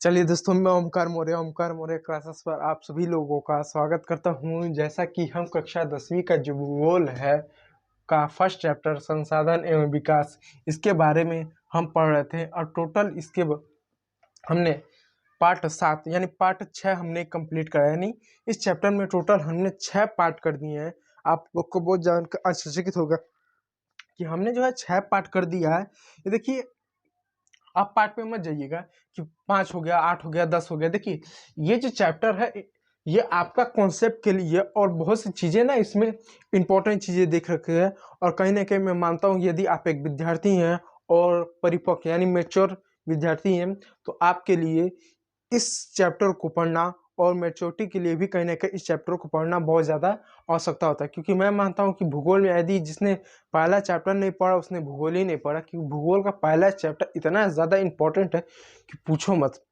चलिए दोस्तों, मैं ओमकार मौर्य क्लासेस पर आप सभी लोगों का स्वागत करता हूं। जैसा कि हम कक्षा 10वीं का जो भूगोल है का फर्स्ट चैप्टर संसाधन एवं विकास, इसके बारे में हम पढ़ रहे थे और टोटल हमने पार्ट 7 यानी पार्ट 6 हमने कंप्लीट करा है। यानी इस चैप्टर में टोटल हमने 6 पार्ट कर दिए हैं। आप लोग को बहुत जानकर आश्चर्यचकित होगा कि हमने जो है 6 पार्ट कर दिया है। ये देखिए, आप पार्ट पे मत जाइएगा कि 5 हो गया, 8 हो गया, 10 हो गया। देखिए, ये जो चैप्टर है ये आपका कॉन्सेप्ट के लिए और बहुत सी चीजें ना इसमें इंपॉर्टेंट चीजें देख रखी है। और कहीं ना कहीं मैं मानता हूँ यदि आप एक विद्यार्थी हैं और परिपक्व यानी मेच्योर विद्यार्थी हैं तो आपके लिए इस चैप्टर को पढ़ना और मैच्योरिटी के लिए भी कहीं ना कहीं इस चैप्टर को पढ़ना बहुत ज़्यादा आवश्यकता होता है। क्योंकि मैं मानता हूँ कि भूगोल में यदि जिसने पहला चैप्टर नहीं पढ़ा उसने भूगोल ही नहीं पढ़ा, क्योंकि भूगोल का पहला चैप्टर इतना ज़्यादा इंपॉर्टेंट है कि पूछो मत।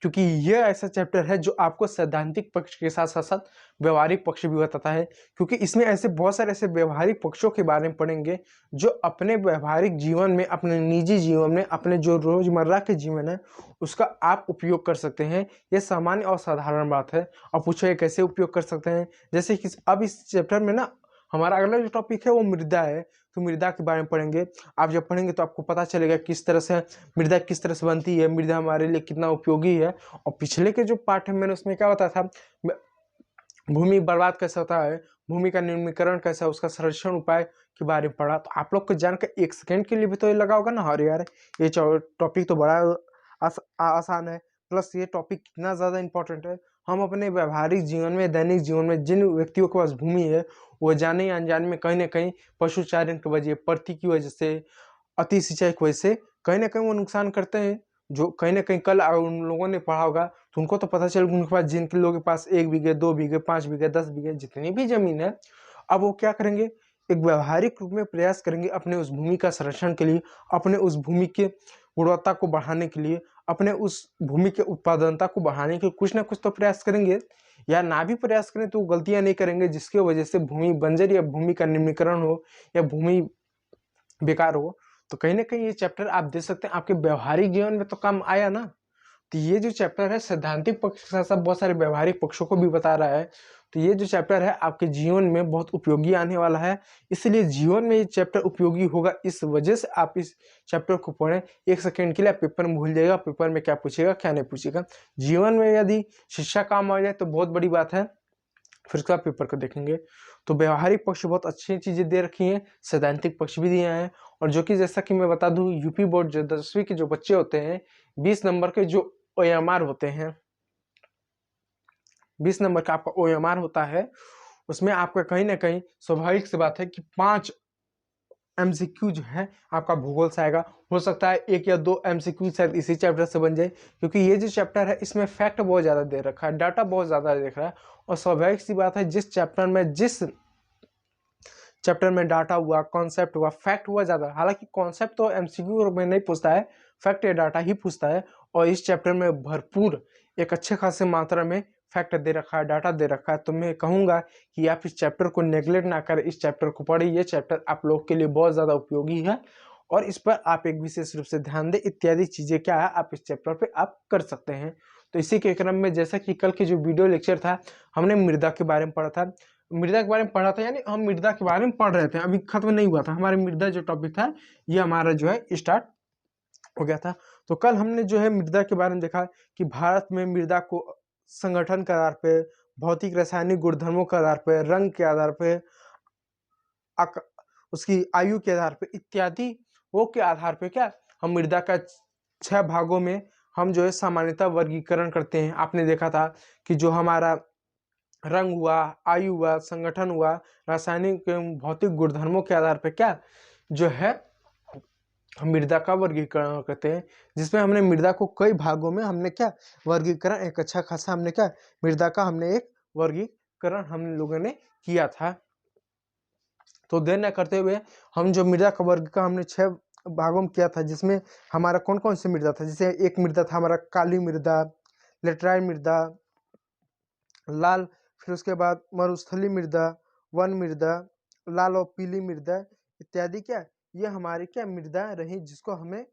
क्योंकि यह ऐसा चैप्टर है जो आपको सैद्धांतिक पक्ष के साथ साथ साथ व्यवहारिक पक्ष भी बताता है। क्योंकि इसमें ऐसे बहुत सारे ऐसे व्यवहारिक पक्षों के बारे में पढ़ेंगे जो अपने व्यवहारिक जीवन में, अपने निजी जीवन में, अपने जो रोजमर्रा के जीवन है उसका आप उपयोग कर सकते हैं। यह सामान्य और साधारण बात है। और पूछो ये कैसे उपयोग कर सकते हैं। जैसे कि अब इस चैप्टर में ना हमारा अगला जो टॉपिक है वो मृदा है, तो मृदा के बारे में पढ़ेंगे। आप जब पढ़ेंगे तो आपको पता चलेगा किस तरह से मृदा किस तरह से बनती है, मृदा हमारे लिए कितना उपयोगी है। और पिछले के जो पार्ट है मैंने उसमें क्या बताया था, भूमि बर्बाद कैसे होता है, भूमि का निर्मीकरण कैसा है, उसका संरक्षण उपाय के बारे में पढ़ा। तो आप लोग को जानकर एक सेकंड के लिए भी तो ये लगा होगा ना, अरे यार ये टॉपिक तो बड़ा आसान है, प्लस ये टॉपिक कितना ज़्यादा इंपॉर्टेंट है। हम अपने व्यवहारिक जीवन में, दैनिक जीवन में जिन व्यक्तियों के पास भूमि है वो जाने या अनजाने में कहीं ना कहीं पशुचारण की वजह, प्रति की वजह से, अति सिंचाई की वजह से कहीं ना कहीं वो नुकसान करते हैं। जो कहीं ना कहीं कल उन लोगों ने पढ़ा होगा तो उनको तो पता चल उनके पास, जिनके लोगों के पास 1 बीघे, 2 बीघे, 5 बीघे, 10 बीघे, जितनी भी जमीन है, अब वो क्या करेंगे, एक व्यवहारिक रूप में प्रयास करेंगे अपने उस भूमि का संरक्षण के लिए, अपने उस भूमि के गुणवत्ता को बढ़ाने के लिए, अपने उस भूमि के उत्पादनता को बढ़ाने के लिए कुछ ना कुछ तो प्रयास करेंगे। या ना भी प्रयास करें तो गलतियां नहीं करेंगे जिसकी वजह से भूमि बंजर या भूमि का निम्नीकरण हो या भूमि बेकार हो। तो कहीं ना कहीं ये चैप्टर आप दे सकते हैं, आपके व्यवहारिक जीवन में तो काम आया ना। तो ये जो चैप्टर है सैद्धांतिक पक्ष के साथ साथ बहुत सारे व्यवहारिक पक्षों को भी बता रहा है। तो ये जो चैप्टर है आपके जीवन में बहुत उपयोगी आने वाला है। इसलिए जीवन में ये चैप्टर उपयोगी होगा, इस वजह से आप इस चैप्टर को पढ़ें। एक सेकंड के लिए आप पेपर में भूल जाएगा पेपर में क्या पूछेगा क्या नहीं पूछेगा। जीवन में यदि शिक्षा काम आ जाए तो बहुत बड़ी बात है, फिर उसका पेपर को देखेंगे। तो व्यवहारिक पक्ष बहुत अच्छी चीजें दे रखी हैं, सैद्धांतिक पक्ष भी दिए हैं। और जो कि जैसा कि मैं बता दूं, यूपी बोर्ड जो 10वीं के जो बच्चे होते हैं, 20 नंबर के जो OMR होते हैं, 20 नंबर का आपका OMR होता है, उसमें आपका कहीं ना कहीं स्वाभाविक सी बात है कि 5 MCQ जो है आपका भूगोल से आएगा। हो सकता है 1 या 2 MCQ शायद इसी चैप्टर से बन जाए, क्योंकि ये जो चैप्टर है इसमें फैक्ट बहुत ज़्यादा दे रखा है, डाटा बहुत ज़्यादा दे रखा है। और स्वाभाविक सी बात है, जिस चैप्टर में डाटा हुआ, कॉन्सेप्ट हुआ, फैक्ट हुआ ज़्यादा। हालांकि कॉन्सेप्ट तो MCQ में नहीं पूछता है, फैक्ट या डाटा ही पूछता है। और इस चैप्टर में भरपूर एक अच्छे खासे मात्रा में फैक्ट दे रखा है, डाटा दे रखा है। तो मैं कहूँगा कि आप इस चैप्टर को नेग्लेक्ट ना करें, इस चैप्टर को पढ़िए। ये चैप्टर आप लोग के लिए बहुत ज़्यादा उपयोगी है और इस पर आप एक विशेष रूप से ध्यान दें। इत्यादि चीज़ें क्या है आप इस चैप्टर पे आप कर सकते हैं। तो इसी के क्रम में जैसा कि कल की जो वीडियो लेक्चर था हमने मृदा के बारे में पढ़ा था, मृदा के बारे में पढ़ा था, यानी हम मृदा के बारे में पढ़ रहे थे, अभी खत्म नहीं हुआ था हमारे मृदा जो टॉपिक था, ये हमारा जो है स्टार्ट हो गया था। तो कल हमने जो है मृदा के बारे में देखा कि भारत में मृदा को संगठन के आधार पे, भौतिक रासायनिक गुणधर्मों के आधार पे, रंग के आधार पे, उसकी आयु के आधार पे, इत्यादि वो के आधार पे क्या हम मृदा का 6 भागों में हम जो है सामान्यतः वर्गीकरण करते हैं। आपने देखा था कि जो हमारा रंग हुआ, आयु हुआ, संगठन हुआ, रासायनिक एवं भौतिक गुणधर्मों के आधार पर क्या जो है हम मृदा का वर्गीकरण करते हैं। जिसमें हमने मृदा को कई भागों में हमने क्या वर्गीकरण, एक अच्छा खासा हमने क्या मृदा का हमने एक वर्गीकरण हम लोगों ने किया था। तो देर न करते हुए हम जो मृदा का वर्ग का हमने 6 भागों में किया था, जिसमें हमारा कौन कौन से मृदा था। जैसे एक मृदा था हमारा काली मृदा, लेटराइट मृदा, लाल, फिर उसके बाद मरुस्थलीय मृदा, वन मृदा, लाल और पीली मृदा इत्यादि क्या ये हमारी क्या मृदा रही, जिसको हमें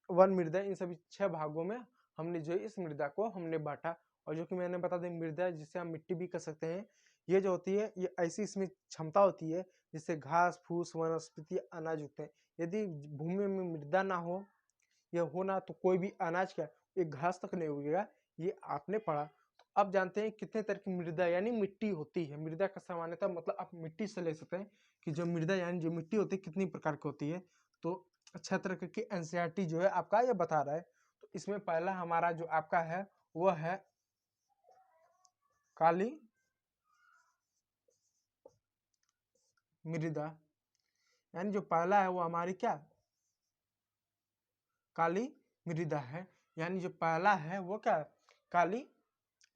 वन मृदा, इन सभी 6 भागों में हमने जो इस मृदा को हमने बांटा। और जो कि मैंने बता दें मृदा जिसे हम मिट्टी भी कह सकते हैं, ये जो होती है ये ऐसी इसमें क्षमता होती है जिससे घास फूस वनस्पति अनाज उगते हैं। यदि भूमि में मृदा ना हो या होना तो कोई भी अनाज क्या एक घास तक नहीं उगेगा, ये आपने पढ़ा। तो अब जानते हैं कितने तरह की मृदा यानी मिट्टी होती है। मृदा का सामान्यतः मतलब आप मिट्टी से ले सकते हैं कि जो मृदा यानी जो मिट्टी होती है कितनी प्रकार की होती है। तो 6 तरह की एनसीईआरटी जो है आपका ये बता रहा है। तो इसमें पहला हमारा जो आपका है वह है काली मृदा, यानी जो पहला है वो हमारी क्या काली मृदा है, यानी जो पहला है वो क्या काली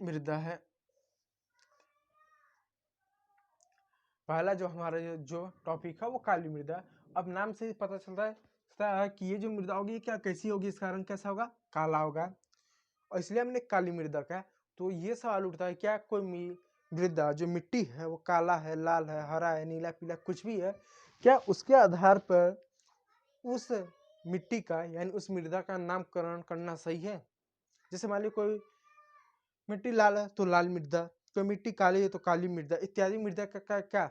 मृदा है। पहला जो हमारा जो टॉपिक है वो काली मृदा। अब नाम से ही पता चलता है कि ये जो मृदा होगी क्या कैसी होगी, इसका रंग कैसा होगा काला होगा, और इसलिए हमने काली मृदा कहा। तो ये सवाल उठता है क्या कोई मृदा जो मिट्टी है वो काला है, लाल है, हरा है, नीला पीला कुछ भी है, क्या उसके आधार पर उस मिट्टी का यानी उस मृदा का नामकरण करना सही है। जैसे मान लीजिए कोई मिट्टी लाल है तो लाल मृदा, कोई मिट्टी काली है तो काली मृदा इत्यादि मृदा का क्या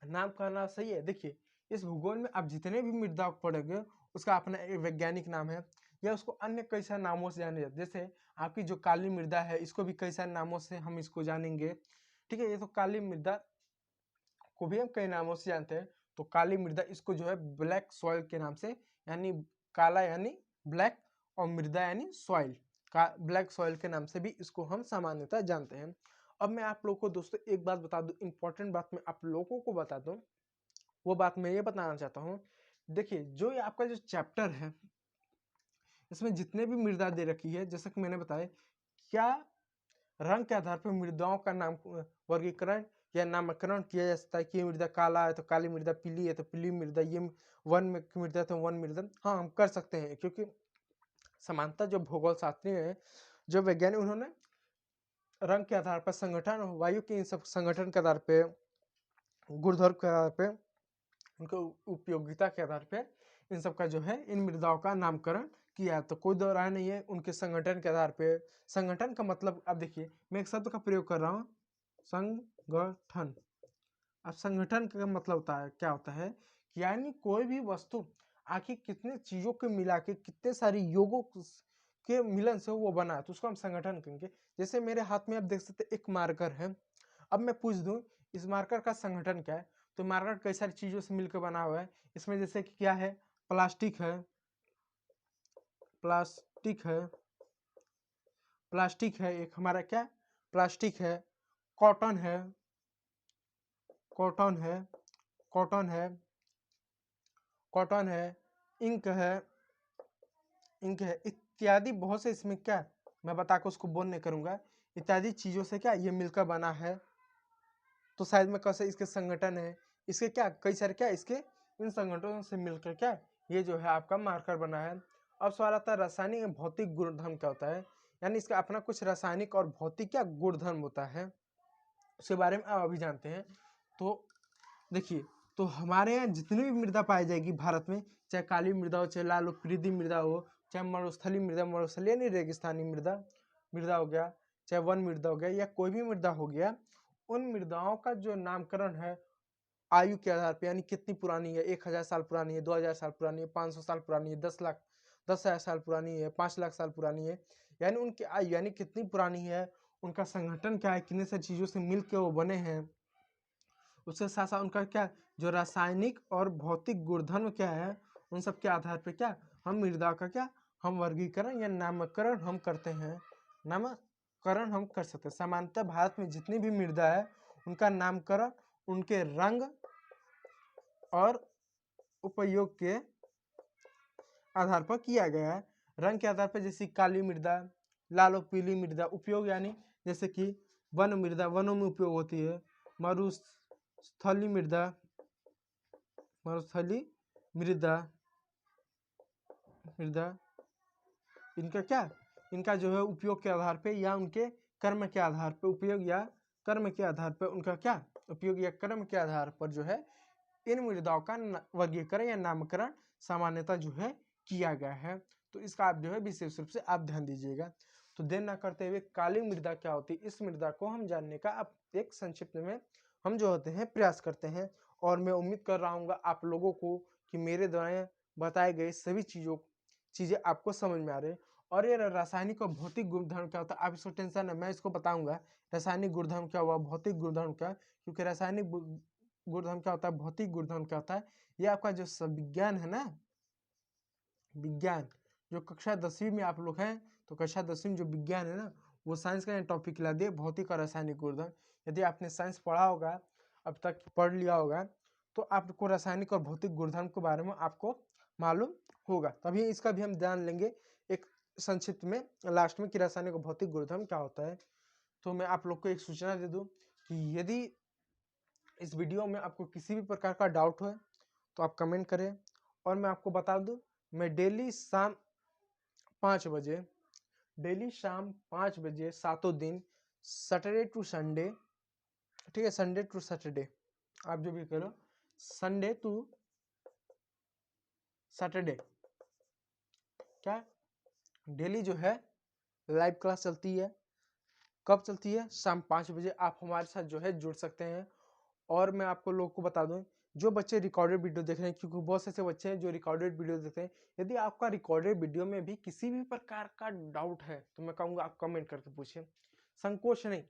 नाम करना सही है। देखिए इस भूगोल में आप जितने भी मृदा पढ़ोगे उसका अपना एक वैज्ञानिक नाम है या उसको अन्य कई सारे नामों से जाने जाते। जैसे आपकी जो काली मृदा है इसको भी कई सारे नामों से हम इसको जानेंगे, ठीक है। ये तो काली मृदा को भी हम कई नामों से जानते हैं। तो काली मृदा इसको जो है ब्लैक सॉइल के नाम से, यानी काला यानी ब्लैक और मृदा यानी सॉइल का ब्लैक सॉइल के नाम से भी इसको हम सामान्यतः जानते हैं। अब मैं आप लोगों को दोस्तों एक बात बता दूं, इंपॉर्टेंट बात मैं आप लोगों को बता दूं, वो बात मैं ये बताना चाहता हूँ। देखिए जो ये आपका जो चैप्टर है इसमें जितने भी मृदा दे रखी है जैसा कि मैंने बताया, क्या रंग के आधार पर मृदाओं का नाम वर्गीकरण या नामकरण किया जा सकता है कि ये मृदा काला है तो काली मृदा, पीली है तो पीली मृदा, ये वन में मृदा तो वन मृदा। हाँ हम कर सकते हैं, क्योंकि समानता जो भूगोल शास्त्री है जो वैज्ञानिक उन्होंने रंग के आधार पर संगठन वायु के इन सब संगठन के आधार पे गुणधर्म के आधार पे उनके उपयोगिता के आधार पे इन सब का जो है इन मृदाओं का नामकरण किया। तो कोई दो राय नहीं है उनके संगठन के आधार पे। संगठन का मतलब अब देखिए मैं एक शब्द का प्रयोग कर रहा हूँ संगठन। अब संगठन का मतलब होता है क्या होता है कि यानी कोई भी वस्तु आखिर कितने चीजों के मिला के कितने सारी योगों के मिलन से वो बना है तो उसको हम संगठन कहेंगे। जैसे मेरे हाथ में आप देख सकते एक मार्कर है, अब मैं पूछ दूं इस मार्कर का संगठन क्या है, तो मार्कर कई सारी चीजों से मिलकर बना हुआ है। इसमें जैसे कि क्या है प्लास्टिक है, प्लास्टिक है, प्लास्टिक है एक हमारा क्या प्लास्टिक है, कॉटन है, कॉटन है, कॉटन है, कॉटन है, इंक है, इंक है इत्यादि बहुत से इसमें क्या मैं बताकर उसको बोल नहीं करूंगा, इत्यादि चीजों से क्या ये मिलकर बना है। तो शायद में कैसे इसके संगठन है, इसके क्या कई सारे क्या इसके इन संगठनों से मिलकर क्या ये जो है आपका मार्कर बना है। अब सवाल आता है रासायनिक एवं भौतिक गुणधर्म क्या होता है, यानी इसका अपना कुछ रासायनिक और भौतिक क्या गुणधर्म होता है उसके बारे में आप अभी जानते हैं। तो देखिए तो हमारे यहाँ जितनी भी मृदा पाई जाएगी भारत में, चाहे काली मृदा हो, चाहे लाल हो, पीली मृदा हो, चाहे मरुस्थली मृदा, मरुस्थली यानी रेगिस्तानी मृदा मृदा हो गया, चाहे वन मृदा हो गया या कोई भी मृदा हो गया, उन मृदाओं का जो नामकरण है आयु के आधार पर, यानी कितनी पुरानी है, 1000 साल पुरानी है, 2000 साल पुरानी है, 500 साल पुरानी है, 10,000 साल पुरानी है, 5 लाख साल पुरानी है, यानी उनकी आयु यानी कितनी पुरानी है, उनका संगठन क्या है, कितने सारी चीजों से मिलकर वो बने हैं, उसके साथ साथ उनका क्या जो रासायनिक और भौतिक गुणधर्म क्या है, उन सब के आधार पर क्या हम मृदा का क्या हम वर्गीकरण या नामकरण हम करते हैं, नामकरण हम कर सकते हैं। सामान्यतः भारत में जितनी भी मृदा है उनका नामकरण उनके रंग और उपयोग के आधार पर किया गया है। रंग के आधार पर जैसे काली मृदा, लाल और पीली मृदा, उपयोग यानी जैसे कि वन मृदा वनों में उपयोग होती है, मरुस्थली मृदा, मरुस्थली मृदा मृदा इनका क्या इनका जो है उपयोग के आधार पे या उनके कर्म के आधार पे, उपयोग या कर्म के आधार पर उनका क्या उपयोग या कर्म के आधार पर जो है इन मृदाओं का वर्गीकरण या नामकरण सामान्यतः जो है किया गया है। तो इसका आप जो है विशेष रूप से आप ध्यान दीजिएगा। तो देर ना करते हुए काली मृदा क्या होती है, इस मृदा को हम जानने का अब एक संक्षिप्त में हम जो होते हैं प्रयास करते हैं। और मैं उम्मीद कर रहा हूँ आप लोगों को कि मेरे द्वारा बताए गए सभी चीज़ें आपको समझ में आ रही है। और ये रासायनिक और भौतिक गुणधर्म क्या होता है, आप इसको टेंशन है, मैं इसको बताऊंगा रासायनिक गुणधर्म क्या हुआ, भौतिक गुणधर्म क्या, क्योंकि रासायनिक गुणधर्म क्या होता है, भौतिक गुणधर्म क्या होता है, ये आपका जो विज्ञान है ना, विज्ञान जो कक्षा 10वीं में आप लोग हैं, तो कक्षा 10वीं में जो विज्ञान है ना, वो साइंस का टॉपिक ला दिए, भौतिक और रासायनिक गुणधर्म। यदि आपने साइंस पढ़ा होगा, अब तक पढ़ लिया होगा, तो आपको रासायनिक और भौतिक गुणधर्म के बारे में आपको मालूम होगा। तभी इसका भी हम ध्यान लेंगे एक संक्षिप्त में लास्ट में कि रासायनिक और भौतिक गुणधर्म क्या होता है। तो मैं आप लोग को एक सूचना दे दूं कि यदि इस वीडियो में आपको किसी भी प्रकार का डाउट हो तो आप कमेंट करें। और मैं आपको बता दूं, मैं डेली शाम 5 बजे, डेली शाम 5 बजे 7 दिन, सैटरडे टू संडे, ठीक है, संडे टू सैटरडे, आप जो भी करो, संडे टू सैटरडे क्या डेली जो है लाइव क्लास चलती है। कब चलती है? शाम 5 बजे आप हमारे साथ जो है जुड़ सकते हैं। और मैं आपको लोग को बता दूं, जो बच्चे रिकॉर्डेड वीडियो देख रहे हैं, क्योंकि बहुत से ऐसे बच्चे हैं जो रिकॉर्डेड वीडियो देखते हैं, यदि आपका रिकॉर्डेड वीडियो में भी किसी भी प्रकार का डाउट है तो मैं कहूँगा आप कमेंट करके पूछिए, संकोच नहीं।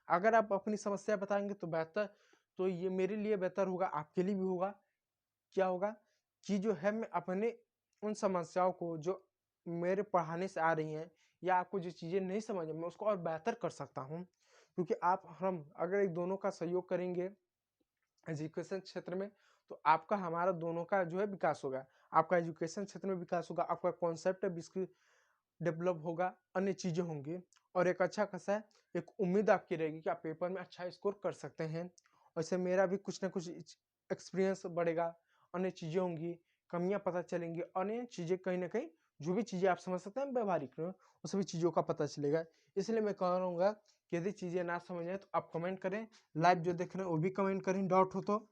अगर आप अपनी समस्या बताएंगे तो बेहतर, तो ये मेरे लिए बेहतर होगा, आपके लिए भी होगा। क्या होगा कि जो है मैं अपने उन समस्याओं को जो मेरे पढ़ाने से आ रही हैं, या आपको जो चीज़ें नहीं समझ में, मैं उसको और बेहतर कर सकता हूँ। क्योंकि आप हम अगर एक दोनों का सहयोग करेंगे एजुकेशन क्षेत्र में, तो आपका हमारा दोनों का जो है विकास होगा। आपका एजुकेशन क्षेत्र में विकास होगा, आपका कॉन्सेप्ट डेवलप होगा, अन्य चीज़ें होंगी, और एक अच्छा खासा एक उम्मीद आपकी रहेगी कि आप पेपर में अच्छा स्कोर कर सकते हैं। वैसे मेरा भी कुछ ना कुछ एक्सपीरियंस बढ़ेगा, अन्य चीज़ें होंगी, कमियां पता चलेंगी, अन्य चीज़ें कहीं ना कहीं जो भी चीज़ें आप समझ सकते हैं व्यवहारिक में, वो सभी चीज़ों का पता चलेगा। इसलिए मैं कह रहूँगा कि यदि चीज़ें ना समझ आए तो आप कमेंट करें, लाइव जो देख रहे हैं वो भी कमेंट करें डाउट हो तो,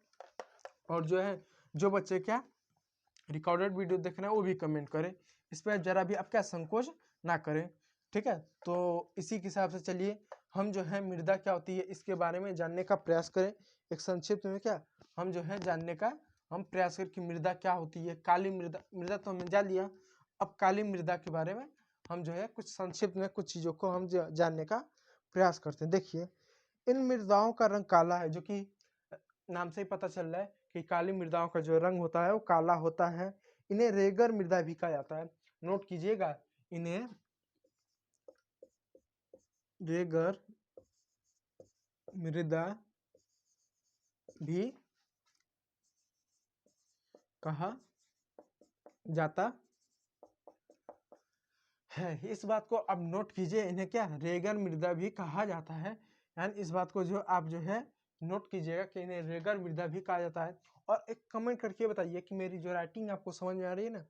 और जो है जो बच्चे क्या रिकॉर्डेड वीडियो देख रहे हैं वो भी कमेंट करें। इस पर जरा भी आप क्या संकोच ना करें, ठीक है। तो इसी के हिसाब से चलिए हम जो है मृदा क्या होती है इसके बारे में जानने का प्रयास करें। एक संक्षिप्त में क्या हम जो है जानने का हम प्रयास करें कि मृदा क्या होती है। काली मृदा, मृदा तो हमने जान लिया, अब काली मृदा के बारे में हम जो है कुछ संक्षिप्त में कुछ चीज़ों को हम जानने का प्रयास करते हैं। देखिए, इन मृदाओं का रंग काला है, जो कि नाम से ही पता चल रहा है कि काली मृदाओं का जो रंग होता है वो काला होता है। इन्हें रेगर मृदा भी कहा जाता है। नोट कीजिएगा, इन्हें रेगर मृदा भी कहा जाता है। इस बात को अब नोट कीजिए, इन्हें क्या रेगर मृदा भी कहा जाता है। यानी इस बात को जो आप जो है नोट कीजिएगा कि इन्हें रेगर मृदा भी कहा जाता है। और एक कमेंट करके बताइए कि मेरी जो राइटिंग आपको समझ में आ रही है ना,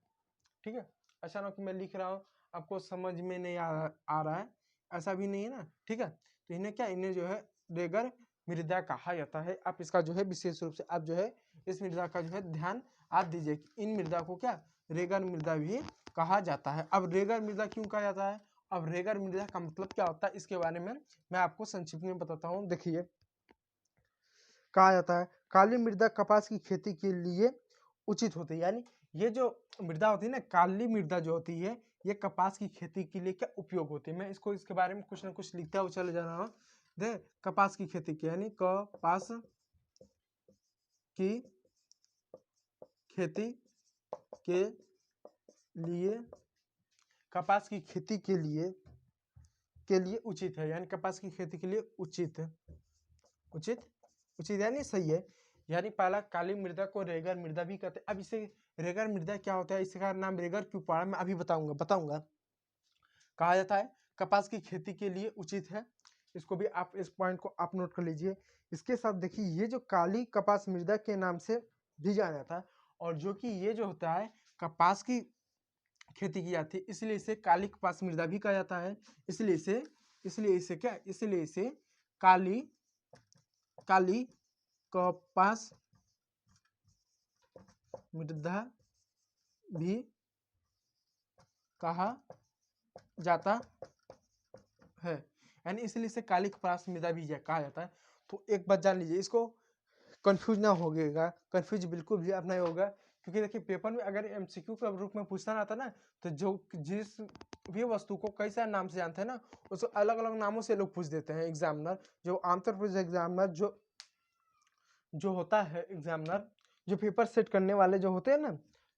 ठीक है। ऐसा ना कि मैं लिख रहा हूँ आपको समझ में नहीं आ रहा है, ऐसा भी नहीं है ना, ठीक है। तो इन्हें क्या, इन्हें जो है रेगर मृदा कहा जाता है। आप इसका जो है विशेष रूप से आप जो है इस मृदा का जो है ध्यान आप दीजिए कि इन मृदा को क्या रेगर मृदा भी कहा जाता है। अब रेगर मृदा क्यों कहा जाता है, अब रेगर मृदा का मतलब क्या होता है, इसके बारे में मैं आपको संक्षिप्त में बताता हूँ। देखिए, कहा जाता है काली मृदा कपास की खेती के लिए उचित होती है। यानी ये जो मृदा होती है ना, काली मृदा जो होती है, ये कपास की खेती के लिए क्या उपयोग होती है। मैं इसको इसके बारे में कुछ ना कुछ लिखता हुआ चले जा रहा हूँ। दे कपास की खेती की, यानी कपास की खेती के लिए, कपास की खेती के लिए उचित है। यानी कपास की खेती के लिए उचित उचित उचित यानी सही है। यानी पहला काली मृदा को रेगर मृदा भी कहते हैं। अब इसे रेगर मृदा क्या होता है, इसका नाम रेगर क्यों पड़ा मैं अभी बताऊंगा। कहा जाता है कपास की खेती के लिए उचित है। इसको भी आप इस पॉइंट को आप नोट कर लीजिए। इसके साथ देखिए, ये जो काली कपास मृदा के नाम से भी जाना जाता है, और जो कि ये जो होता है कपास की खेती की जाती है, इसलिए इसे काली कपास मृदा भी कहा जाता है। इसलिए इसे क्या, इसलिए इसे काली कपास मृदा भी कहा जाता है, यानी इसलिए इसे काली कपास मृदा भी कहा जाता है। तो एक बात जान लीजिए, इसको कंफ्यूज ना होगा, कंफ्यूज बिल्कुल भी अब नहीं होगा, क्योंकि देखिए पेपर में अगर एमसीक्यू के रूप में पूछना आता ना, तो जो जिस भी वस्तु को कई सारे नाम से जानते हैं ना, उसको अलग अलग नामों से लोग पूछ देते हैं एग्जामिनर। जो आमतौर पर एग्जामिनर जो होता है एग्जामिनर, जो पेपर सेट करने वाले जो होते हैं ना,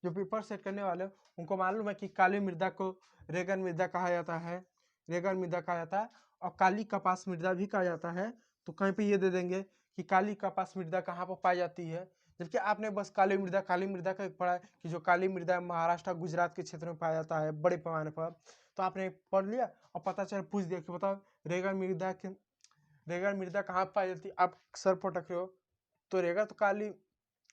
जो पेपर सेट करने वाले, उनको मालूम है कि काली मृदा को रेगन मृदा कहा जाता है, रेगन मृदा कहा जाता है, और काली कपास मृदा भी कहा जाता है। तो कहीं पे ये दे देंगे कि काली कपास मृदा कहाँ पर पाई जाती है, जबकि आपने बस काली मृदा का पढ़ा है कि जो काली मृदा महाराष्ट्र गुजरात के क्षेत्र में पाया जाता है बड़े पैमाने पर। तो आपने पढ़ लिया और पता चल पूछ दिया कि बताओ रेगन मृदा कहाँ पाई जाती है, आप सर पटक रहे हो, तो रेगा तो काली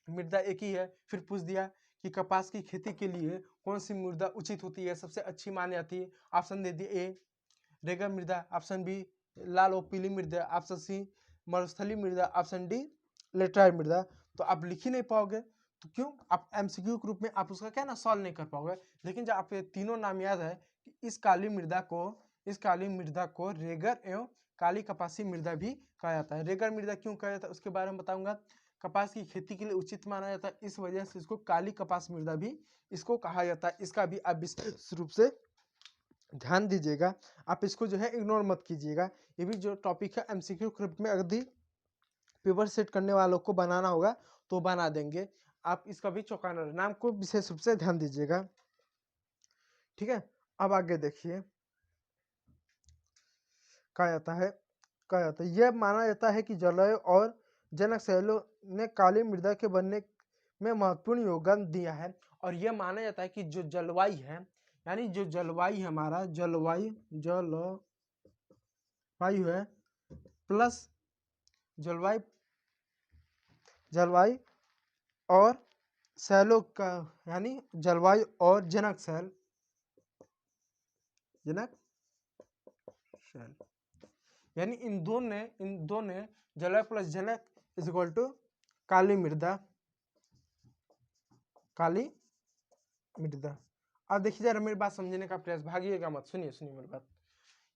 मृदा एक ही है। फिर पूछ दिया कि कपास की खेती के लिए कौन सी मृदा उचित होती है, सबसे अच्छी मानी जाती है। ऑप्शन दे दिए, ए रेगन मृदा, ऑप्शन बी लाल और पीली मृदा, ऑप्शन सी मरुस्थलीय मृदा, ऑप्शन डी लेटराइट मृदा। तो आप लिख ही नहीं पाओगे, तो क्यों, आप एमसीक्यू के रूप में आप उसका क्या ना सॉल्व नहीं कर पाओगे। लेकिन जब आपके तीनों नाम याद है कि इस काली मृदा को रेगर एवं काली कपासी मृदा भी कहा जाता है। रेगर मृदा क्यों कहा जाता है उसके बारे में बताऊंगा। कपास की खेती के लिए उचित माना जाता है, इस वजह से इसको काली कपास मृदा भी इसको कहा जाता है। इसका भी आप विशेष रूप से ध्यान दीजिएगा, आप इसको जो है इग्नोर मत कीजिएगा। ये भी जो टॉपिक है एमसीक्यू के रूप में अगर पेपर सेट करने वालों को बनाना होगा तो बना देंगे, आप इसका भी चौंकाना नाम को विशेष रूप से ध्यान दीजिएगा, ठीक है। अब आगे देखिए, कहा जाता है यह माना जाता है कि जलवायु और जनक शैलों ने काली मृदा के बनने में महत्वपूर्ण योगदान दिया है। और यह माना जाता है कि जो जलवायु है, यानी जो जलवायु है हमारा जलवायु है प्लस जलवायु और शैलों का, यानी जलवायु और जनक शैल यानी इन दो ने जलवायु प्लस जनक इज इक्वल टू काली मृदा। अब देखिए जरा मेरी बात समझने का प्रयास, भागिएगा मत, सुनिए मेरी बात।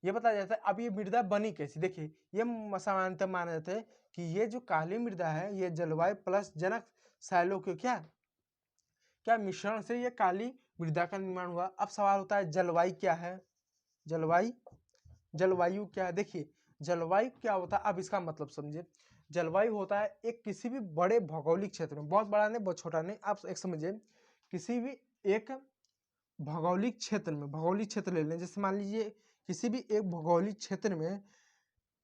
ये बताया जाता है अब ये मृदा बनी कैसी। देखिए ये सामान्यतः माना जाता है कि ये जो काली मृदा है ये जलवायु प्लस जनक शैलों के क्या मिश्रण से ये काली मृदा का निर्माण हुआ। अब सवाल होता है जलवायु क्या है, जलवायु क्या है। देखिए जलवायु क्या होता है, अब इसका मतलब समझिए। जलवायु होता है एक किसी भी बड़े भौगोलिक क्षेत्र में, बहुत बड़ा नहीं बहुत छोटा नहीं, आप एक समझिए, किसी भी एक भौगोलिक क्षेत्र ले लें। जैसे मान लीजिए किसी भी एक भौगोलिक क्षेत्र में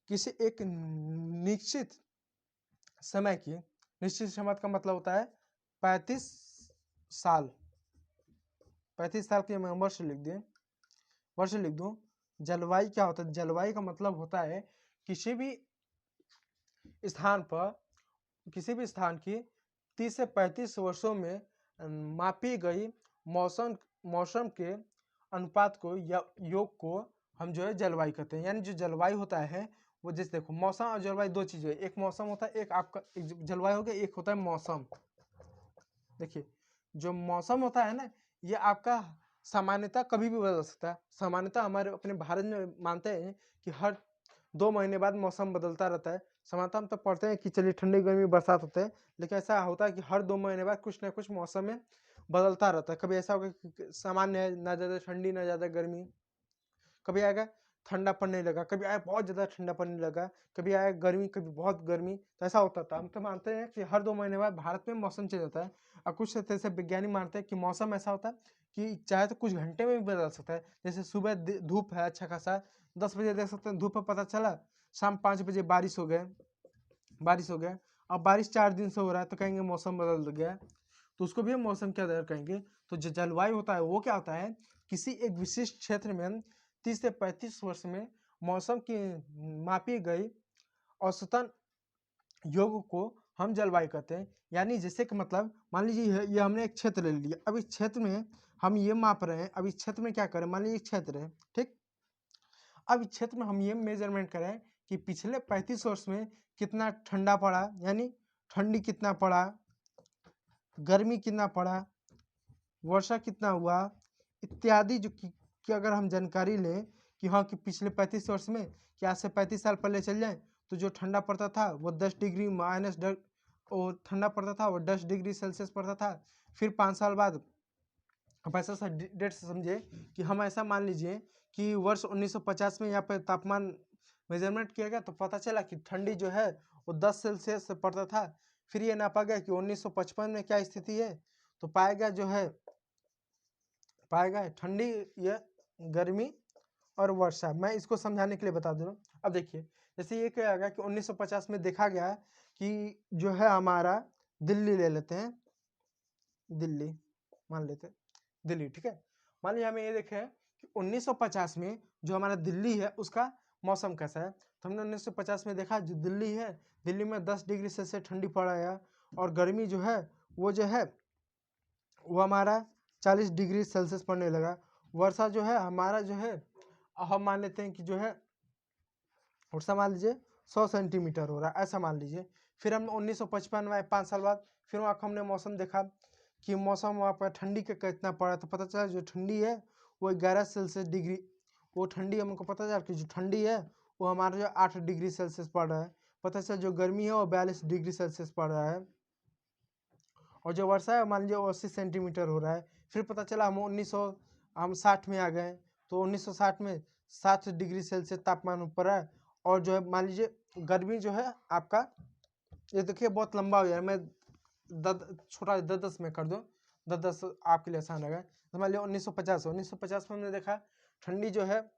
किसी एक निश्चित समय का मतलब होता है 35 साल के, मैं वर्ष लिख दूं। जलवायु क्या होता है, जलवायु का मतलब होता है किसी भी स्थान की 30 से 35 वर्षों में मापी गई मौसम के अनुपात को या योग को हम जो है जलवायु कहते हैं। यानी जो जलवायु होता है वो, जैसे देखो मौसम और जलवायु दो चीजें, एक मौसम होता है, एक आपका जलवायु हो गया, एक होता है मौसम। देखिए जो मौसम होता है ना, ये आपका सामान्यतः कभी भी बदल सकता है। सामान्यतः हमारे अपने भारत में मानते हैं कि हर 2 महीने बाद मौसम बदलता रहता है। सामान्यतः हम तो पढ़ते हैं कि चलिए ठंडी गर्मी बरसात होते हैं, लेकिन ऐसा होता है कि हर 2 महीने बाद कुछ ना कुछ मौसम में बदलता रहता है। कभी ऐसा होगा कि सामान्य है, ना ज़्यादा ठंडी ना ज़्यादा गर्मी, कभी आएगा ठंडा पड़ने लगा, कभी आया बहुत ज़्यादा ठंडा पड़ने लगा, कभी आया गर्मी, कभी बहुत गर्मी, तो ऐसा होता था। हम तो मानते हैं कि हर 2 महीने बाद भारत में मौसम चेंज होता है। और कुछ ऐसे वैज्ञानिक मानते हैं कि मौसम ऐसा होता है कि चाहे तो कुछ घंटे में भी बदल सकता है। जैसे सुबह धूप है अच्छा खासा, 10 बजे देख सकते हैं धूप पर पता चला, शाम 5 बजे बारिश हो गया। अब बारिश 4 दिन से हो रहा है तो कहेंगे मौसम बदल गया, तो उसको भी हम मौसम के आधार कहेंगे। तो जो जलवायु होता है वो क्या होता है, किसी एक विशिष्ट क्षेत्र में 30 से 35 वर्ष में मौसम की मापी गई औसतन योग को हम जलवायु कहते हैं। यानी जैसे कि मतलब मान लीजिए ये हमने एक क्षेत्र ले लिया, अब इस क्षेत्र में हम ये माप रहे हैं। अब इस क्षेत्र में क्या करें, मान लीजिए क्षेत्र है, ठीक। अब इस क्षेत्र में हम ये मेजरमेंट करें कि पिछले 35 वर्ष में कितना ठंडा पड़ा, यानी ठंडी कितना पड़ा, गर्मी कितना पड़ा, वर्षा कितना हुआ, इत्यादि जो की अगर हम जानकारी लें कि हाँ कि पिछले 35 वर्ष में कि आज से 35 साल पहले चल जाए तो जो ठंडा पड़ता था वो 10 डिग्री माइनस वो ठंडा पड़ता था वो 10 डिग्री सेल्सियस पड़ता था। फिर 5 साल बाद आप ऐसा सा डेट से समझे कि हम ऐसा मान लीजिए कि वर्ष 1950 में यहाँ पे तापमान मेजरमेंट किया गया तो पता चला कि ठंडी जो है वो 10 सेल्सियस से पड़ता था। फिर ये नापा गया कि 1955 में क्या स्थिति है, तो पाया गया ठंडी या गर्मी और वर्षा। मैं इसको समझाने के लिए बता दे रहा हूँ। अब देखिए जैसे ये क्या गया कि 1950 में देखा गया कि जो है हमारा दिल्ली ले लेते हैं, दिल्ली मान लेते हैं दिल्ली, ठीक है। मान लीजिए हमें ये देखें कि 1950 में जो हमारा दिल्ली है उसका मौसम कैसा है। तो हमने 1950 में देखा जो दिल्ली है, दिल्ली में 10 डिग्री सेल्सियस ठंडी पड़ा है और गर्मी जो है वो हमारा 40 डिग्री सेल्सियस पड़ने लगा। वर्षा जो है हमारा जो है हम मान लेते हैं कि जो है वर्षा मान लीजिए 100 सेंटीमीटर हो रहा है, ऐसा मान लीजिए। फिर हम 1955 में आए 5 साल बाद, फिर वहाँ हमने मौसम देखा कि मौसम वहाँ पर ठंडी का कितना पड़ा, तो पता चला जो ठंडी है वो 11 सेल्सियस डिग्री, वो ठंडी हमको पता चला कि जो ठंडी है वो हमारा जो 8 डिग्री सेल्सियस पड़ रहा है। पता चला जो गर्मी है वो 42 डिग्री सेल्सियस पड़ रहा है। और जो वर्षा है मान लीजिए वो 80 सेंटीमीटर हो रहा है। फिर पता चला हम 60 में आ गए, तो 1960 में 7 डिग्री सेल्सियस तापमान ऊपर है। और जो है मान लीजिए गर्मी जो है आपका, ये देखिए बहुत लंबा हो गया, मैं छोटा 10 में कर दूँ, 10 आपके लिए आसान रहेगा। तो मान लिया 1950 में हमने देखा ठंडी जो है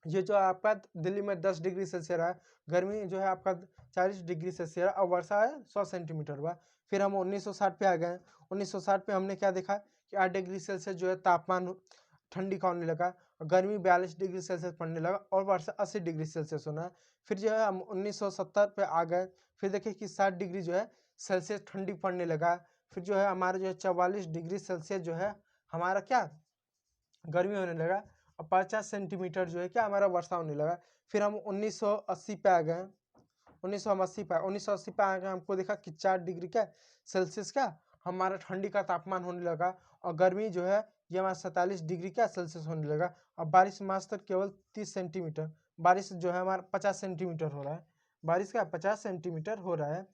ये जो आपका दिल्ली में 10 डिग्री सेल्सियस है, गर्मी जो है आपका 40 डिग्री सेल्सियस और वर्षा है 100 सेंटीमीटर हुआ। फिर हम 1960 पे आ गए। 1960 पे हमने क्या देखा कि 8 डिग्री सेल्सियस जो है तापमान ठंडी का होने लगा, गर्मी 42 डिग्री सेल्सियस पड़ने लगा और वर्षा 80 डिग्री सेल्सियस होना। फिर जो है हम 1970 पे आ गए, फिर देखे कि 60 डिग्री जो है सेल्सियस ठंडी पड़ने लगा। फिर जो है हमारा जो है 44 डिग्री सेल्सियस जो है हमारा क्या गर्मी होने लगा और 50 सेंटीमीटर जो है क्या हमारा वर्षा होने लगा। फिर हम 1980 पे आ गए, 1980 पे आ गए, हमको देखा कि 4 डिग्री क्या सेल्सियस का हमारा ठंडी का तापमान होने लगा और गर्मी जो है ये हमारा 47 डिग्री क्या सेल्सियस होने लगा। और बारिश मात्र केवल 30 सेंटीमीटर, बारिश जो है हमारा 50 सेंटीमीटर हो रहा है, बारिश का 50 सेंटीमीटर हो रहा है।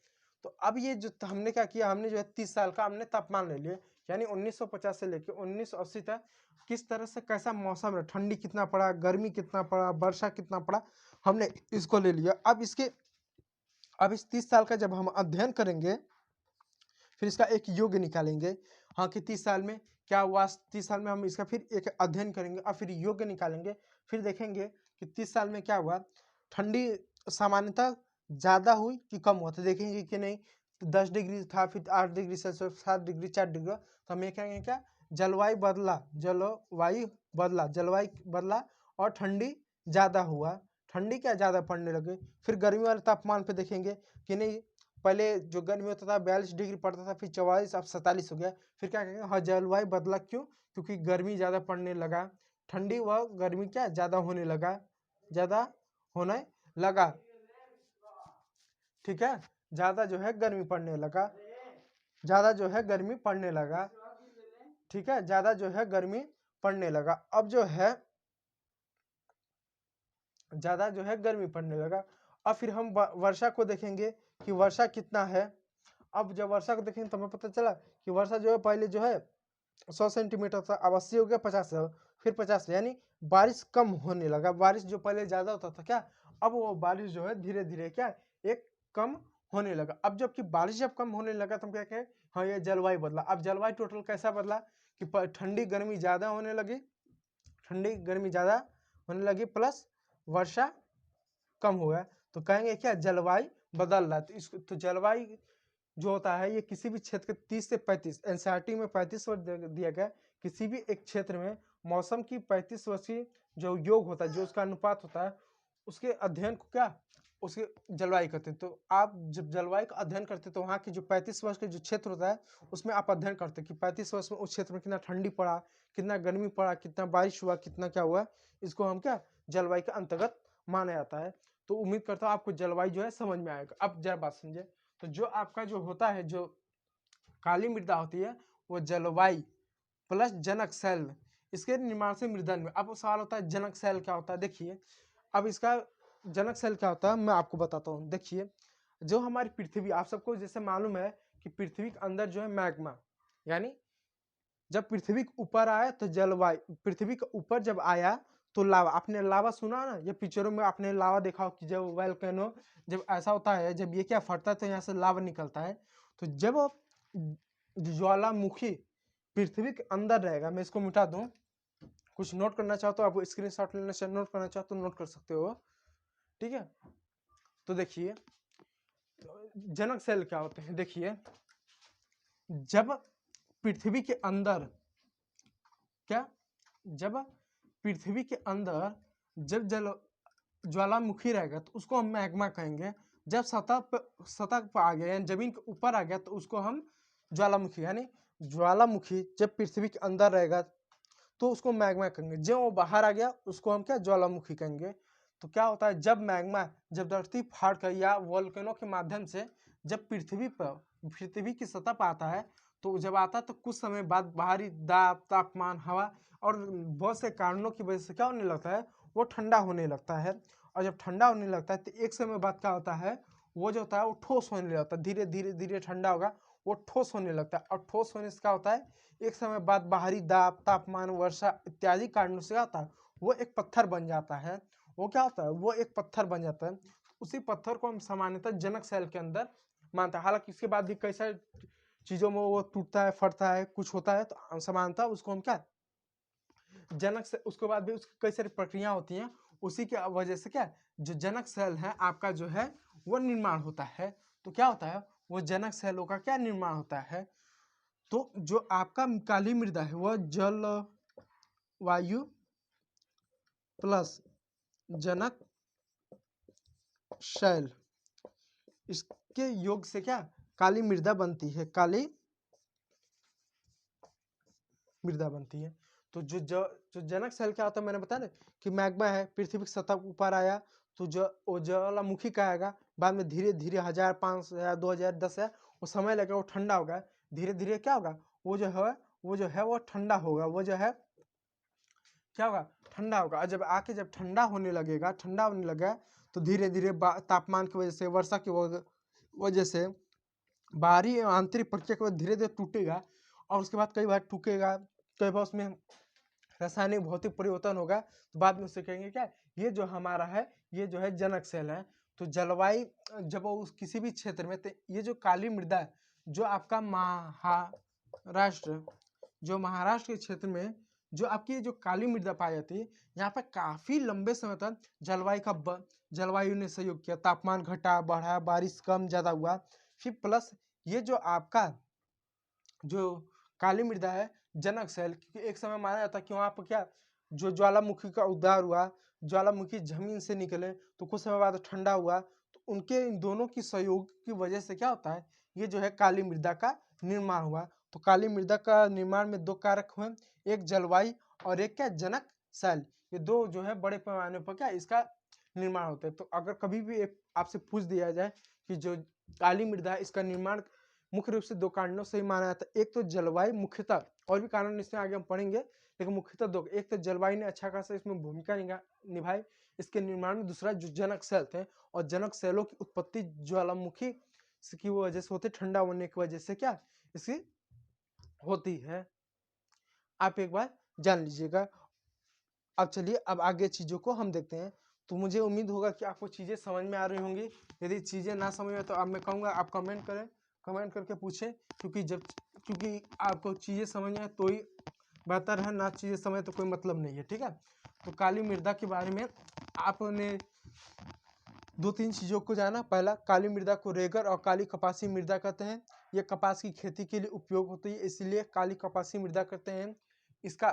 तो अब ये जो हमने क्या किया, हमने जो है 30 साल का हमने तापमान ले लिया, यानी 1950 से लेकर 1980 तक किस तरह से कैसा मौसम है, ठंडी कितना पड़ा, गर्मी कितना पड़ा, वर्षा कितना पड़ा, हमने इसको ले लिया। अब इस 30 साल का जब हम अध्ययन करेंगे फिर इसका एक योग निकालेंगे, हाँ कि 30 साल में क्या हुआ, 30 साल में हम इसका फिर एक अध्ययन करेंगे और फिर योग निकालेंगे। फिर देखेंगे कि 30 साल में क्या हुआ, ठंडी सामान्यतः ज़्यादा हुई कि कम हुआ, तो देखेंगे कि नहीं 10 डिग्री था, फिर 8 डिग्री सेल्सियस, 7 डिग्री, 4 डिग्री, तो हम ये कहेंगे क्या जलवायु बदला और ठंडी ज़्यादा हुआ, ठंडी क्या ज़्यादा पड़ने लगे। फिर गर्मी वाले तापमान पे देखेंगे कि नहीं पहले जो गर्मी होता था 42 डिग्री पड़ता था, फिर 44 अब 47 हो गया। फिर क्या कहेंगे हाँ जलवायु बदला, क्यों, क्योंकि गर्मी ज़्यादा पड़ने लगा, ठंडी व गर्मी क्या ज़्यादा होने लगा, ठीक है, ज़्यादा जो है गर्मी पड़ने लगा, ठीक है, ज़्यादा जो है गर्मी पड़ने लगा। अब जो है ज़्यादा जो है गर्मी पड़ने लगा। अब फिर हम वर्षा को देखेंगे कि वर्षा कितना है। अब जब वर्षा को देखेंगे तो हमें पता चला कि वर्षा जो है पहले जो है 100 सेंटीमीटर था, अब 80 हो गया, 50 है, फिर 50, यानी बारिश कम होने लगा। बारिश जो पहले ज़्यादा होता था क्या, अब वो बारिश जो है धीरे धीरे क्या एक कम होने लगा। अब जबकि बारिश जब कम होने लगा तो हम क्या कहें हाँ ये जलवायु बदला। अब जलवायु टोटल कैसा बदला कि ठंडी गर्मी ज़्यादा होने लगी, प्लस वर्षा कम हुआ, तो कहेंगे क्या जलवायु बदल रहा है। तो इसको तो जलवायु जो होता है ये किसी भी क्षेत्र के 30 से 35, एनसीईआरटी में 35 वर्ष दिया गया, किसी भी एक क्षेत्र में मौसम की 35 वर्ष की जो योग होता है, जो उसका अनुपात होता है, उसके अध्ययन को क्या उसके जलवायु कहते हैं। तो आप जब जलवायु का अध्ययन करते हैं तो वहाँ की जो 35 वर्ष के जो क्षेत्र होता है उसमें आप अध्ययन करते हैं कि 35 वर्ष में उस क्षेत्र में कितना ठंडी पड़ा, कितना गर्मी पड़ा, कितना बारिश हुआ, कितना क्या हुआ, इसको हम क्या जलवायु के अंतर्गत माना जाता है। तो उम्मीद करता हूँ आपको जलवायु जो है समझ में आएगा। अब जरा बात समझे, तो जो आपका जो होता है जो काली मृदा होती है वो जलवायु प्लस जनक सेल इसके निर्माण से मृदा में। अब सवाल होता है जनक सेल क्या होता है। देखिए अब इसका जनक सेल क्या होता है मैं आपको बताता हूँ। देखिए जो हमारी पृथ्वी, आप सबको जैसे मालूम है कि पृथ्वी के अंदर जो है मैग्मा, यानी जब पृथ्वी के ऊपर आया तो जलवायु, पृथ्वी के ऊपर जब आया तो लावा, आपने लावा सुना ना, ये पिक्चरों में आपने लावा देखा हो कि जब वोल्केनो जब ऐसा होता है, जब ये क्या फटता है तो यहाँ से लावा निकलता है। तो जब ज्वालामुखी पृथ्वी के अंदर रहेगा, मैं इसको मिटा दूं, कुछ नोट करना चाहो तो आप स्क्रीनशॉट लेना चाहो, नोट करना चाहो तो नोट कर सकते हो, ठीक है। तो देखिए जनक सेल क्या होते हैं। देखिए जब पृथ्वी के अंदर क्या, जब पृथ्वी के अंदर जब जल ज्वालामुखी रहेगा तो उसको हम मैग्मा कहेंगे। जब सतह पर आ गया यानी जमीन के ऊपर आ गया तो उसको हम ज्वालामुखी, यानी ज्वालामुखी जब पृथ्वी के अंदर रहेगा तो उसको मैग्मा कहेंगे। जब वो बाहर आ गया उसको हम क्या, ज्वालामुखी कहेंगे। तो क्या होता है जब मैग्मा, जब धरती फाड़ कर या वोल्केनो के माध्यम से जब पृथ्वी की सतह पर आता है, तो जब आता है तो कुछ समय बाद बाहरी दाब, तापमान, हवा और बहुत से कारणों की वजह से क्या होने लगता है, वो ठंडा होने लगता है। और जब ठंडा होने लगता है तो एक समय बाद क्या होता है, वो जो होता है वो ठोस होने लगता है। धीरे धीरे धीरे ठंडा होगा, वो ठोस होने लगता है। और ठोस होने से क्या होता है, एक समय बाद बाहरी दाब, तापमान, वर्षा इत्यादि कारणों से क्या होता है, वो एक पत्थर बन जाता है। वो क्या होता है, वो एक पत्थर बन जाता है। उसी पत्थर को हम सामान्यतः जनक सेल के अंदर मानता है। हालांकि इसके बाद भी कई सारे चीजों में वो टूटता है, फटता है, कुछ होता है, तो सामान्यतः उसको हम क्या, जनक से, उसके बाद भी उसकी कई सारी प्रक्रिया होती हैं। उसी के वजह से क्या, जो जनक सेल है आपका जो है वो निर्माण होता है। तो क्या होता है, वो जनक सेलों का क्या निर्माण होता है। तो जो आपका काली मृदा है वह जल वायु प्लस जनक शैल, इसके योग से क्या काली मृदा बनती है, काली मृदा बनती है। तो जो जनक शैल क्या होता है मैंने बताया ना कि मैग्मा है, पृथ्वी की सतह ऊपर आया तो वो ज्वालामुखी का आएगा, बाद में धीरे धीरे 1000, 5,000, 2000, 10,000 वो समय लगेगा, वो ठंडा होगा। धीरे धीरे क्या होगा, वो ठंडा होगा, वो जो है क्या होगा, ठंडा होगा। और जब आके जब ठंडा होने लगेगा, ठंडा होने लगा तो धीरे धीरे तापमान की वजह से, वर्षा की वजह से, बाहरी एवं आंतरिक प्रक्रिया के बाद धीरे धीरे टूटेगा। और उसके बाद कई बार टूटेगा, कई बार उसमें रासायनिक भौतिक परिवर्तन होगा, तो बाद में उसे कहेंगे क्या, ये जो हमारा है ये जो है जनक सेल है। तो जलवायु जब वो उस किसी भी क्षेत्र में, तो ये जो काली मृदा है जो आपका महाराष्ट्र, जो महाराष्ट्र के क्षेत्र में जो आपकी जो काली मृदा पाई जाती है, यहाँ पे काफी लंबे समय तक जलवायु ने सहयोग किया, तापमान घटा बढ़ा, बारिश कम ज्यादा हुआ। फिर प्लस ये जो आपका जो काली मृदा है जनक सेल, क्योंकि एक समय माना जाता कि वहां पर क्या, जो ज्वालामुखी का उद्धार हुआ, ज्वालामुखी जमीन से निकले तो कुछ समय बाद ठंडा हुआ, तो उनके इन दोनों की सहयोग की वजह से क्या होता है, ये जो है काली मृदा का निर्माण हुआ। तो काली मृदा का निर्माण में दो कारक हुए, एक जलवायु और एक क्या, जनक सेल। ये दो जो है बड़े पैमाने पर क्या इसका निर्माण होता है। तो अगर कभी भी एक आपसे पूछ दिया जाए कि जो काली मृदा है इसका निर्माण मुख्य रूप से दो कारणों से ही माना जाता है, एक तो जलवायु, मुख्यतः और भी कारण इसमें आगे हम पढ़ेंगे, लेकिन मुख्यतः दो, एक तो जलवायु ने अच्छा खासा इसमें भूमिका निभाई इसके निर्माण में, दूसरा जो जनक सेल थे, और जनक सेलों की उत्पत्ति ज्वालामुखी की वजह से होती, ठंडा होने की वजह से क्या इसकी होती है, आप एक बार जान लीजिएगा। अब चलिए अब आगे चीजों को हम देखते हैं। तो मुझे उम्मीद होगा कि आपको चीजें समझ में आ रही होंगी। यदि चीजें ना समझ में तो अब मैं कहूँगा आप कमेंट करें, कमेंट करके पूछें, क्योंकि आपको चीजें समझ में आए तो ही बेहतर है, ना चीजें समझ तो कोई मतलब नहीं है, ठीक है। तो काली मृदा के बारे में आपने दो तीन चीजों को जाना। पहला, काली मृदा को रेगर और काली कपासी मृदा कहते हैं। ये कपास की खेती के लिए उपयोग होती है, इसलिए काली कपासी मृदा कहते हैं। इसका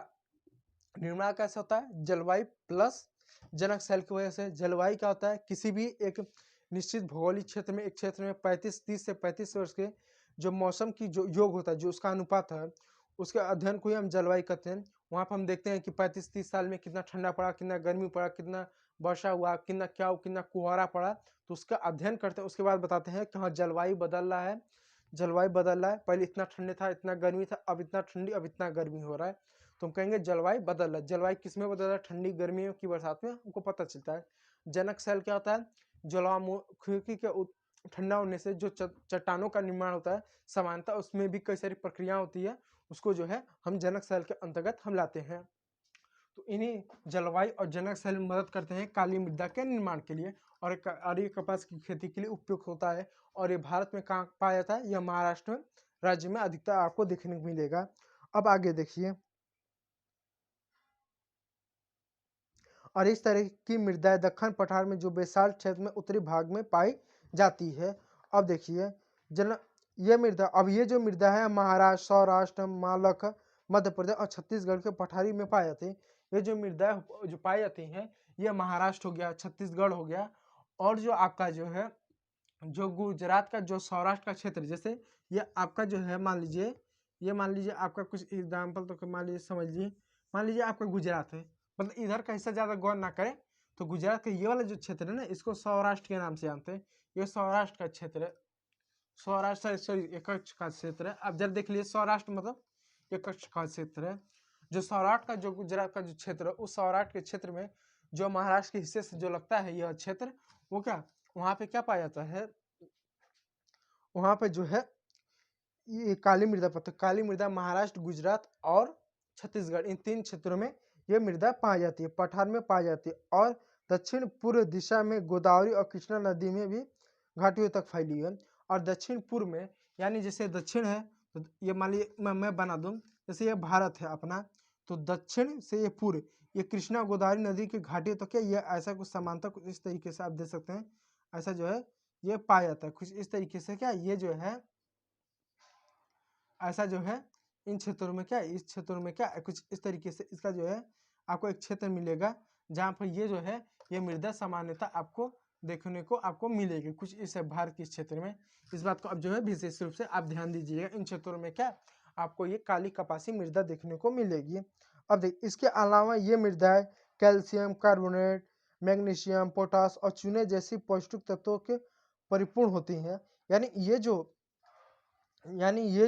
निर्माण कैसे होता है, जलवायु प्लस जनक सेल की वजह से। जलवायु क्या होता है, किसी भी एक निश्चित भौगोलिक क्षेत्र में, एक क्षेत्र में 30 से 35 वर्ष के जो मौसम की जो योग होता है, जो उसका अनुपात है, उसके अध्ययन को ही हम जलवायु कहते हैं। वहां पर हम देखते हैं कि 35-30 साल में कितना ठंडा पड़ा, कितना गर्मी पड़ा, कितना वर्षा हुआ, कितना कुहारा पड़ा, तो उसका अध्ययन करते हैं। उसके बाद बताते हैं कि हाँ जलवायु बदल रहा है, जलवायु बदल रहा है, पहले इतना ठंडे था, इतना गर्मी था, अब इतना ठंडी, अब इतना गर्मी हो रहा है। तो हम कहेंगे जलवायु बदल रहा है। जलवायु किस में बदल रहा है? ठंडी, गर्मियों की, बरसात में हमको पता चलता है। जनक शैल क्या होता है? ज्वालामुखी के ठंडा होने से जो चट्टानों का निर्माण होता है, समानता उसमें भी कई सारी प्रक्रिया होती है, उसको जो है हम जनक शैल के अंतर्गत हम लाते हैं। तो इन्हीं जलवायु और जनक शैल में मदद करते हैं काली मृदा के निर्माण के लिए, और ये कपास की खेती के लिए उपयुक्त होता है। और ये भारत में कहाँ पाया जाता है? यह महाराष्ट्र राज्य में अधिकतर आपको देखने को मिलेगा। अब आगे देखिए, और इस तरह की मृदाएं दक्कन पठार में जो बेसाल्ट क्षेत्र में उत्तरी भाग में पाई जाती है। अब देखिए ये मृदा, अब ये जो मृदा है महाराष्ट्र, सौराष्ट्र, मालक, मध्य प्रदेश और छत्तीसगढ़ के पठारी में पाए जाते हैं। ये जो मृदा जो पाई जाती हैं, ये महाराष्ट्र हो गया, छत्तीसगढ़ हो गया, और जो आपका जो है जो गुजरात का जो सौराष्ट्र का क्षेत्र, जैसे ये आपका जो है मान लीजिए, ये मान लीजिए आपका कुछ एग्जाम्पल तो मान लीजिए समझ लीजिए, मान लीजिए आपका गुजरात है, मतलब इधर का हिस्सा ज्यादा गौर ना करें, तो गुजरात का ये वाला जो क्षेत्र है ना, इसको सौराष्ट्र के नाम से जानते हैं। ये सौराष्ट्र का क्षेत्र है, सौराष्ट्र सॉरी एक कच्छ का क्षेत्र है। अब जब देख लीजिए सौराष्ट्र मतलब एक कच्छ का क्षेत्र है। जो सौराष्ट्र का जो गुजरात का जो क्षेत्र है, उस सौराष्ट्र के क्षेत्र में जो महाराष्ट्र के हिस्से से जो लगता है यह क्षेत्र, वो क्या वहां पे क्या पाया जाता है? वहां पे जो है ये काली मृदा पत्थर, काली मृदा महाराष्ट्र, गुजरात और छत्तीसगढ़, इन 3 क्षेत्रों में ये मृदा पाई जाती है, पठार में पाई जाती है। और दक्षिण पूर्व दिशा में गोदावरी और कृष्णा नदी में भी घाटियों तक फैली है। और दक्षिण पूर्व में, यानी जैसे दक्षिण है, तो ये मान लीजिए मैं बना दूं, जैसे ये भारत है अपना, तो दक्षिण से ये पूर्व, ये कृष्णा गोदावरी नदी की घाटियों तक है, ये ऐसा कुछ समानता कुछ इस तरीके से आप देख सकते हैं, ऐसा जो है ये पाया जाता है कुछ इस तरीके से। क्या ये जो है ऐसा जो है इन क्षेत्रों में क्या, इस क्षेत्रों में क्या कुछ इस तरीके से इसका जो है आपको एक क्षेत्र मिलेगा, जहाँ पर ये जो है ये मृदा सामान्यता आपको देखने को आपको मिलेगी कुछ इस भारत के क्षेत्र में। इस बात को अब जो है विशेष रूप से आप ध्यान दीजिएगा, इन क्षेत्रों में क्या आपको ये काली कपासी मृदा देखने को मिलेगी। अब देख, इसके अलावा ये मृदाएं कैल्शियम कार्बोनेट, मैग्नीशियम, पोटास और चूने जैसी पौष्टिक तत्वों के परिपूर्ण होती हैं। यानी ये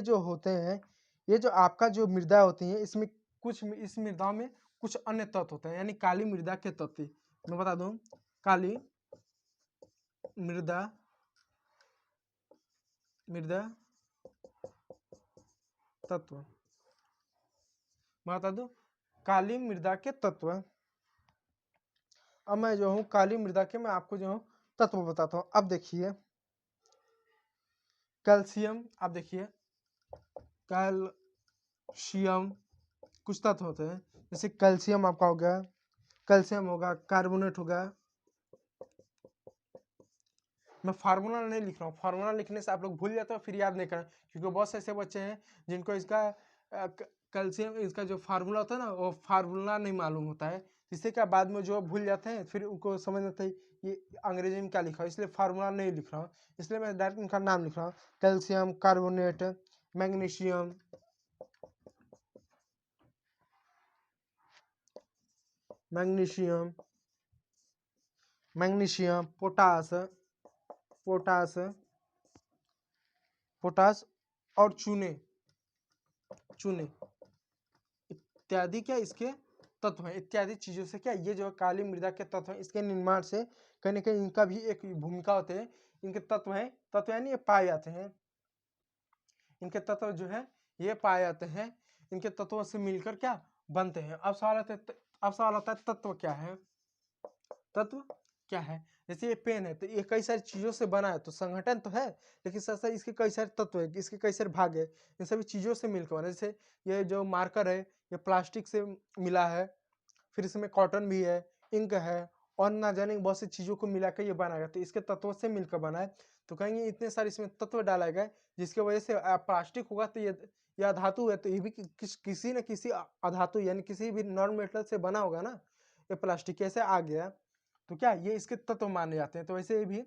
जो होते हैं, ये जो आपका जो मृदा होती है, इसमें कुछ इस मृदा में कुछ अन्य तत्व होते हैं, यानी काली मृदा के तत्व मैं बता दूं, काली मृदा तत्व मैं बता दूं, काली मृदा के तत्व। अब मैं जो हूँ काली मृदा के मैं आपको जो हूँ तत्व बताता हूँ। अब देखिए कैल्शियम, आप देखिए कैल्शियम कुछ तत्व होते हैं, जैसे कैल्शियम आपका हो गया, कैल्शियम होगा, कार्बोनेट होगा। मैं फार्मूला नहीं लिख रहा हूँ, फार्मूला लिखने से आप लोग भूल जाते हो, फिर याद नहीं करें, क्योंकि बहुत से ऐसे बच्चे हैं जिनको इसका कैल्शियम इसका जो फार्मूला होता है ना, वो फार्मूला नहीं मालूम होता है, जिससे क्या बाद में जो भूल जाते हैं, फिर उनको समझ आता है ये अंग्रेजी में क्या लिखा है, इसलिए फार्मूला नहीं लिख रहा हूँ, इसलिए मैं डायरेक्ट उनका नाम लिख रहा हूँ, calcium carbonate, magnesium, magnesium magnesium potash potash potash और चूने चूने इत्यादि क्या इसके तत्व हैं। इत्यादि चीजों से क्या ये जो काली मृदा के तत्व हैं, इसके निर्माण से कहीं ना कहीं इनका भी एक भूमिका होते हैं। इनके तत्व हैं, तत्व यानी ये पाए जाते हैं, इनके तत्व जो है ये पाए जाते हैं, इनके तत्वों से मिलकर क्या बनते हैं। अब सवाल आता है तत्व क्या है, तत्व क्या है। जैसे ये पेन है, तो ये कई सारी चीजों से बना है, तो संगठन तो है, लेकिन साथ साथ इसके कई सारे तत्व है, इसके कई सारे भाग है, इन सभी चीजों से मिलकर बना। जैसे ये जो मार्कर है, ये प्लास्टिक से मिला है, फिर इसमें कॉटन भी है, इंक है, और ना जाने बहुत सी चीजों को मिलाकर ये बनाया गया, तो इसके तत्वों से मिलकर बना है। तो कहेंगे इतने सारे इसमें तत्व डाले गए, जिसकी वजह से प्लास्टिक होगा, तो ये अधातु है, तो ये भी किसी न किसी अधातु यानी किसी भी नॉन मेटल से बना होगा ना, ये प्लास्टिक कैसे आ गया, तो क्या ये इसके तत्व माने जाते हैं। तो वैसे ये भी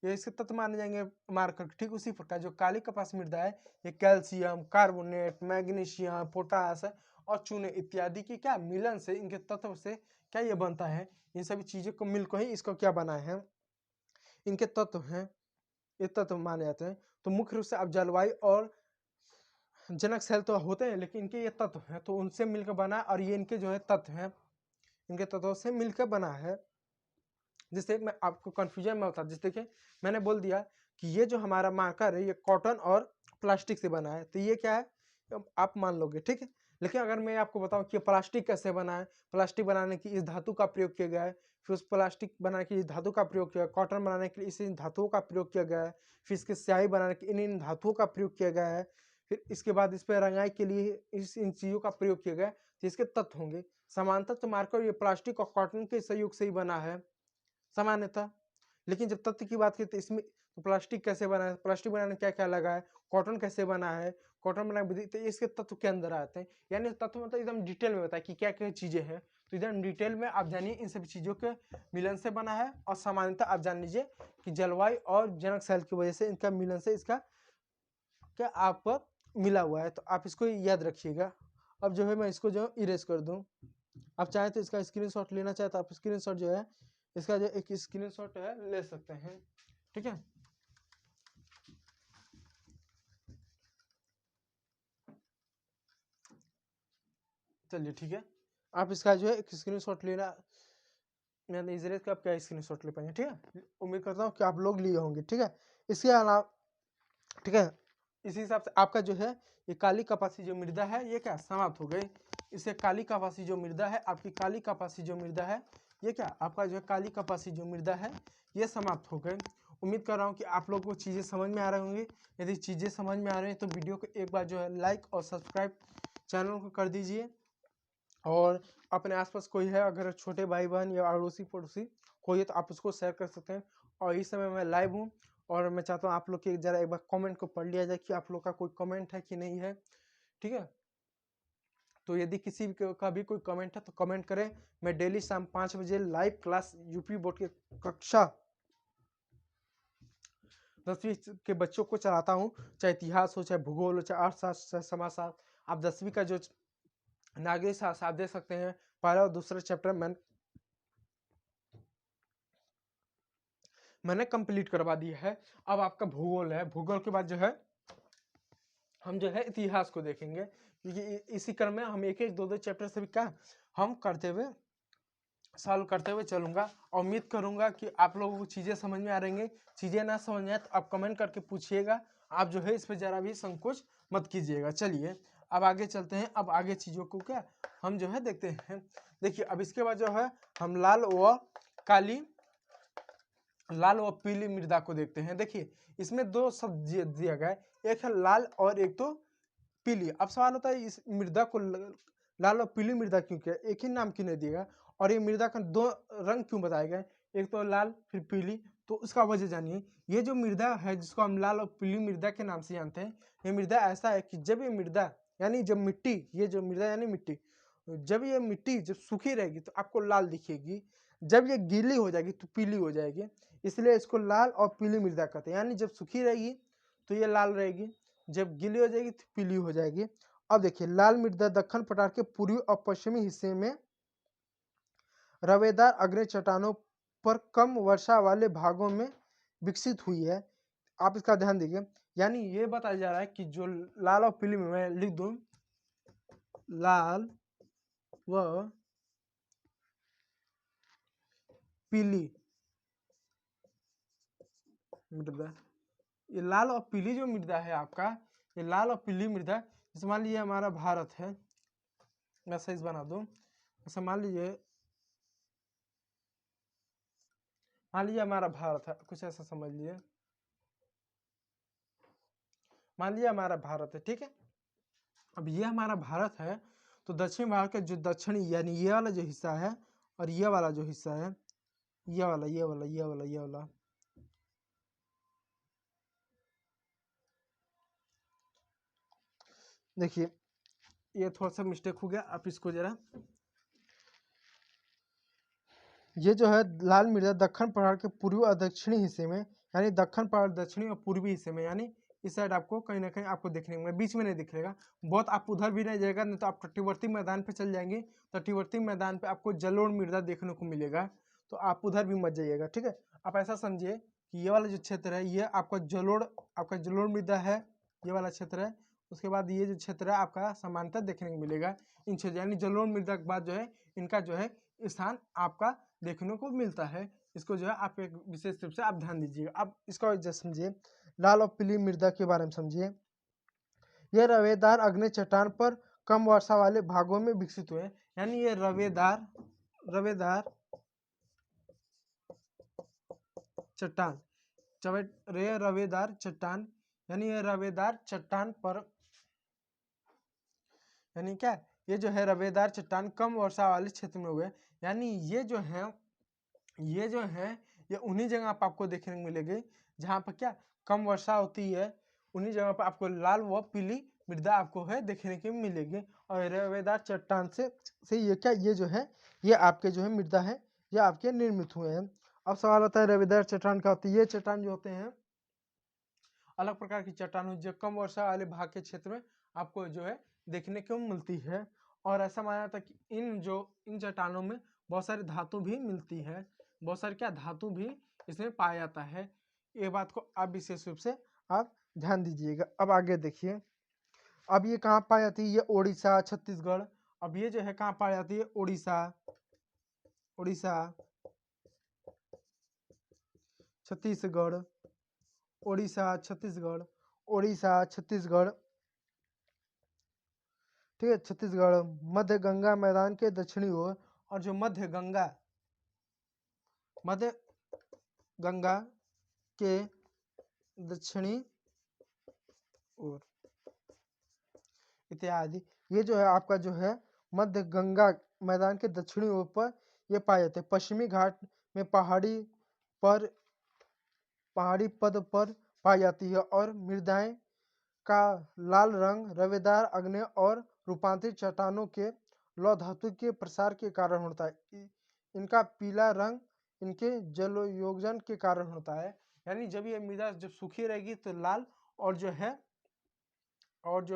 ये इसके तत्व माने जाएंगे मार्कर। ठीक उसी प्रकार जो काली कपास मृदा है, ये कैल्शियम कार्बोनेट, मैग्नीशियम, पोटास और चूने इत्यादि के क्या मिलन से, इनके तत्व से क्या ये बनता है, इन सभी चीजों को मिलकर ही इसको क्या बनाए हैं, इनके तत्व हैं, ये तत्व माने जाते हैं। तो मुख्य रूप से आप जलवायु और जनक सेल तो होते हैं, लेकिन इनके ये तत्व हैं तो उनसे मिलकर बना है, और ये इनके जो है तत्व हैं, इनके तत्वों से मिलकर बना है। जिससे मैं आपको कंफ्यूजन में होता, जिस देखिए मैंने बोल दिया कि ये जो हमारा मार्कर है ये कॉटन और प्लास्टिक से बना है, तो ये क्या है आप मान लोगे, ठीक है। लेकिन अगर मैं आपको बताऊं कि प्लास्टिक कैसे बना है, प्लास्टिक बनाने की इस धातु का प्रयोग किया गया है, फिर उस प्लास्टिक बनाने की इस धातु का प्रयोग किया, कॉटन बनाने के लिए इस इन धातुओं का प्रयोग किया गया है, फिर इसकी स्याही बनाने के इन धातुओं का प्रयोग किया गया है, फिर इसके बाद इस पर रंगाई के लिए इन चीज़ों का प्रयोग किया गया है, तो इसके तत्व होंगे। समानांतर तो मार्कर ये प्लास्टिक और कॉटन के सहयोग से ही बना है सामान्यतः। लेकिन जब तत्व की बात करते हैं इसमें, तो प्लास्टिक कैसे बना है, प्लास्टिक बनाने में क्या क्या लगा है, कॉटन कैसे बना है, कॉटन बनाने तो इसके तत्व के अंदर आते हैं। यानी तत्व मतलब एकदम डिटेल में बताया कि क्या क्या चीजें हैं, तो एकदम डिटेल में आप जानिए इन सभी चीजों के मिलन से बना है। और सामान्यतः आप जान लीजिए कि जलवायु और जनक सेल की वजह से इनका मिलन से इसका क्या आप मिला हुआ है, तो आप इसको याद रखिएगा। अब जो है मैं इसको जो इरेज कर दूं, आप चाहे तो इसका स्क्रीनशॉट लेना चाहे तो आप स्क्रीनशॉट जो है इसका जो एक स्क्रीनशॉट है ले सकते हैं, ठीक है। चलिए ठीक है, आप इसका जो है एक स्क्रीनशॉट लेना, मैं इजरेज का आप क्या स्क्रीनशॉट ले पाएंगे, ठीक है। उम्मीद करता हूँ कि आप लोग लिए होंगे, ठीक है। इसके अलावा ठीक है, इसी हिसाब से आपका जो है ये काली कपासी जो मृदा है ये क्या समाप्त हो गई। इससे काली कपासी जो मृदा है, आपकी काली कपासी जो मृदा है ये क्या आपका जो है काली कपासी जो मृदा है ये समाप्त हो गए। उम्मीद कर रहा हूँ कि आप लोगों को चीज़ें समझ में आ रही होंगी। यदि चीज़ें समझ में आ रही हैं तो वीडियो को एक बार जो है लाइक और सब्सक्राइब चैनल को कर दीजिए। और अपने आसपास कोई है अगर छोटे भाई बहन या अड़ोसी पड़ोसी कोई है तो आप उसको शेयर कर सकते हैं। और इस समय मैं लाइव हूँ और मैं चाहता हूँ आप लोग के जरा एक बार कमेंट को पढ़ लिया जाए कि आप लोग का कोई कमेंट है कि नहीं है, ठीक है। तो यदि किसी का भी कोई कमेंट है तो कमेंट करें। मैं डेली शाम 5 बजे लाइव क्लास यूपी बोर्ड के कक्षा 10वीं के बच्चों को चलाता हूँ, चाहे इतिहास हो, चाहे भूगोल हो, चाहे अर्थशास्त्र, चाहे समाजशास्त्र। आप 10वीं का जो नागरिक शास्त्र आप देख सकते हैं, पहला और दूसरा चैप्टर मैंने कंप्लीट करवा दिया है। अब आपका भूगोल है, भूगोल के बाद जो है हम जो है इतिहास को देखेंगे, क्योंकि इसी क्रम में हम एक एक दो दो चैप्टर से भी क्या हम करते हुए सॉल्व करते हुए चलूंगा। और उम्मीद करूंगा कि आप लोगों को चीज़ें समझ में आ रही, चीज़ें ना समझ में आए तो आप कमेंट करके पूछिएगा। आप जो है इस पर ज़रा भी संकोच मत कीजिएगा। चलिए अब आगे चलते हैं। अब आगे चीज़ों को क्या हम जो है देखते हैं। देखिए अब इसके बाद जो है हम लाल व पीली मृदा को देखते हैं। देखिए इसमें दो शब्द दिया गया है, एक है लाल और एक तो पीली। अब सवाल होता है इस मृदा को लाल और पीली मृदा क्यों किया, एक ही नाम क्यों नहीं दिएगा, और ये मृदा का दो रंग क्यों बताए गए, एक तो लाल फिर पीली, तो उसका वजह जानिए। ये जो मृदा है जिसको हम लाल और पीली मृदा के नाम से जानते हैं, ये मृदा ऐसा है कि जब ये मृदा यानी जब मिट्टी, ये जो मृदा यानी मिट्टी, जब ये मिट्टी जब सूखी रहेगी तो आपको लाल दिखेगी, जब ये गीली हो जाएगी तो पीली हो जाएगी। इसलिए इसको लाल और पीली मृदा कहते हैं। यानी जब सूखी रहेगी तो ये लाल रहेगी, जब गीली हो जाएगी तो पीली हो जाएगी। अब देखिए लाल मृदा दक्षिण पठार के पूर्वी और पश्चिमी हिस्से में रवेदार अग्नि चट्टानों पर कम वर्षा वाले भागों में विकसित हुई है। आप इसका ध्यान दीजिए, यानी ये बताया जा रहा है कि जो लाल और पीली में मैं लिख दूं लाल व पीली मृदा, ये लाल और पीली जो मृदा है आपका, ये लाल और पीली मृदा, जैसे मान लीजिए हमारा भारत है, मैं सही बना दूं, जैसे मान लीजिए हमारा भारत है, कुछ ऐसा समझ लीजिए, मान लीजिए हमारा भारत है, ठीक है। अब ये हमारा भारत है, तो दक्षिण भारत का जो दक्षिणी यानी ये वाला जो हिस्सा है और ये वाला जो हिस्सा है, ये वाला ये वाला ये वाला ये वाला, देखिए ये थोड़ा सा मिस्टेक हो गया, आप इसको जरा, ये जो है लाल मृदा दक्षिण पहाड़ के पूर्वी और दक्षिणी हिस्से में, यानी दक्षिण पहाड़ दक्षिणी और पूर्वी हिस्से में, यानी इस साइड आपको कहीं ना कहीं आपको देखने में, बीच में नहीं दिखेगा बहुत, आप उधर भी नहीं जाएगा, नहीं तो आप तटीवर्ती मैदान पे चल जाएंगे, तटीवर्ती मैदान पे आपको जलोढ़ मृदा देखने को मिलेगा, तो आप उधर भी मत जाइएगा, ठीक है। आप ऐसा समझिए कि ये वाला जो क्षेत्र है ये आपका जलोढ़ मृदा है, ये वाला क्षेत्र है, उसके बाद ये जो क्षेत्र है आपका समांतर देखने को मिलेगा इन क्षेत्र, यानी जलोढ़ मृदा के बाद जो है इनका जो है स्थान आपका देखने को मिलता है। इसको जो है आप एक विशेष रूप से आप ध्यान दीजिएगा। अब इसका वजह समझिए, लाल और पीली मृदा के बारे में समझिए। यह रवेदार अग्नि चट्टान पर कम वर्षा वाले भागों में विकसित हुए, यानी ये रवेदार चट्टान रवेदार चट्टान, यानी ये रवेदार चट्टान पर, यानी क्या, ये जो है रवेदार चट्टान कम वर्षा वाले क्षेत्र में हुए, यानी ये जो है ये उन्हीं जगह पर आपको देखने को मिलेगी जहाँ पर क्या कम वर्षा होती है, उन्हीं जगह पर आपको लाल व पीली मृदा आपको है देखने को मिलेगी। और रवेदार चट्टान से ये क्या, ये जो है ये आपके जो है मृदा है ये आपके निर्मित हुए हैं। अब सवाल आता है रवेदार चट्टान क्या होती है। ये चट्टान जो होते हैं अलग प्रकार की चट्टान हो जो कम वर्षा वाले भाग के क्षेत्र में आपको जो है देखने को मिलती है। और ऐसा माना जाता है कि इन चट्टानों में बहुत सारी धातु भी मिलती है, बहुत सारी क्या धातु भी इसमें पाया जाता है। ये बात को आप विशेष रूप से आप ध्यान दीजिएगा। अब आगे देखिए, अब ये कहाँ पाई जाती है, ये उड़ीसा छत्तीसगढ़। अब ये जो है कहाँ पाई जाती है, उड़ीसा छत्तीसगढ़, उड़ीसा छत्तीसगढ़, ठीक है, छत्तीसगढ़ मध्य गंगा मैदान के दक्षिणी ओर। और जो मध्य गंगा के दक्षिणी ओर इत्यादि, ये जो है आपका जो है मध्य गंगा मैदान के दक्षिणी ओर पर ये पाए जाते हैं। पश्चिमी घाट में पहाड़ी पद पर पाई जाती है और मृदाएं का लाल रंग रवेदार अग्नि और रूपांतरित चट्टानों के लौह धातु के प्रसार के कारण होता है। इनका पीला रंग इनके जलोयोजन के कारण होता है, यानी जब ये मृदा जब सूखी रहेगी तो लाल और जो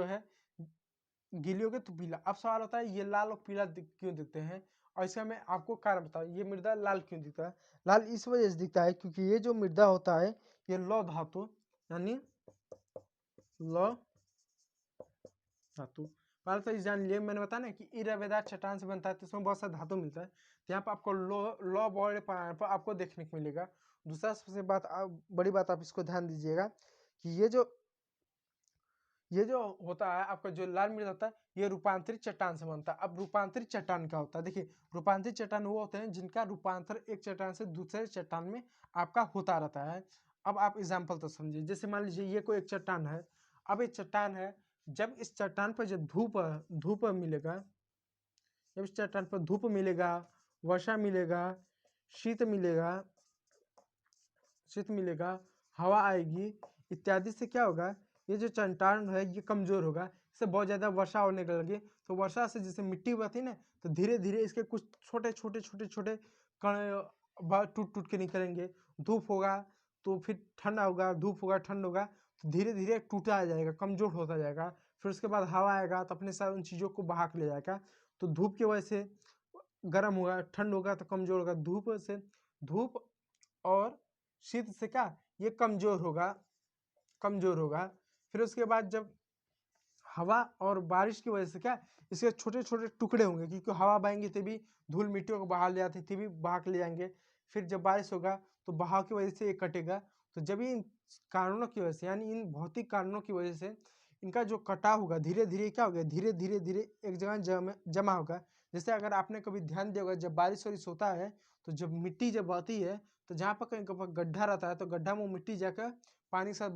है गीली होगी तो पीला। अब सवाल होता है ये लाल और पीला क्यों दिखते हैं, और इसका मैं आपको कारण बताऊं ये मृदा लाल क्यों दिखता है। लाल इस वजह से दिखता है क्योंकि ये जो मृदा होता है ये लौह धातु यानी लौह धातु पहले तो जान लिए, मैंने बताया ना कि इरवेदार चट्टान से बनता है तो इसमें बहुत सारा धातु मिलता है, तो यहाँ पर आपको लौ बड़े पैमाने पर आपको देखने को मिलेगा। दूसरा सबसे बड़ी बात आप इसको ध्यान दीजिएगा कि ये जो होता है आपका जो लाल मृदा होता है ये रूपांतरित चट्टान से बनता है। अब रूपांतरित चट्टान क्या होता है, देखिए रूपांतरित चट्टान वो होते हैं जिनका रूपांतर एक चट्टान से दूसरे चट्टान में आपका होता रहता है। अब आप एग्जाम्पल तो समझिए, जैसे मान लीजिए ये कोई एक चट्टान है, अब एक चट्टान है, जब इस चट्टान पर जब धूप मिलेगा, जब इस चट्टान पर धूप मिलेगा, वर्षा मिलेगा, शीत मिलेगा, हवा आएगी इत्यादि से क्या होगा, ये जो चट्टान है ये कमजोर होगा। इससे बहुत ज्यादा वर्षा होने लगे तो वर्षा से जैसे मिट्टी बहती ना तो धीरे धीरे इसके कुछ छोटे कण टूट के निकलेंगे। धूप होगा तो फिर ठंडा होगा, धूप होगा ठंड होगा तो धीरे धीरे टूटा जाएगा, कमजोर होता जाएगा। फिर उसके बाद हवा आएगा तो अपने साथ उन चीज़ों को बहा के ले जाएगा। तो धूप की वजह से गर्म होगा, ठंड होगा तो कमजोर होगा। धूप और शीत से क्या ये कमजोर होगा। फिर उसके बाद जब हवा और बारिश की वजह से क्या इसके छोटे छोटे टुकड़े होंगे, क्योंकि हवा बहेंगी तभी धूल मिट्टियों को बहा ले जाती तभी बहा के ले जाएंगे। फिर जब बारिश होगा तो बहाव की वजह से ये कटेगा। तो जब इन कारणों की वजह से यानी इन भौतिक कारणों की वजह से इनका जो कटाव होगा धीरे धीरे क्या होगा, धीरे धीरे एक जगह जमा होगा। जैसे अगर आपने कभी ध्यान दिया होगा जब बारिश वारिश होता है तो जब मिट्टी जब बहती है तो जहाँ पर कहीं गड्ढा रहता है तो गड्ढा में मिट्टी जाकर पानी के साथ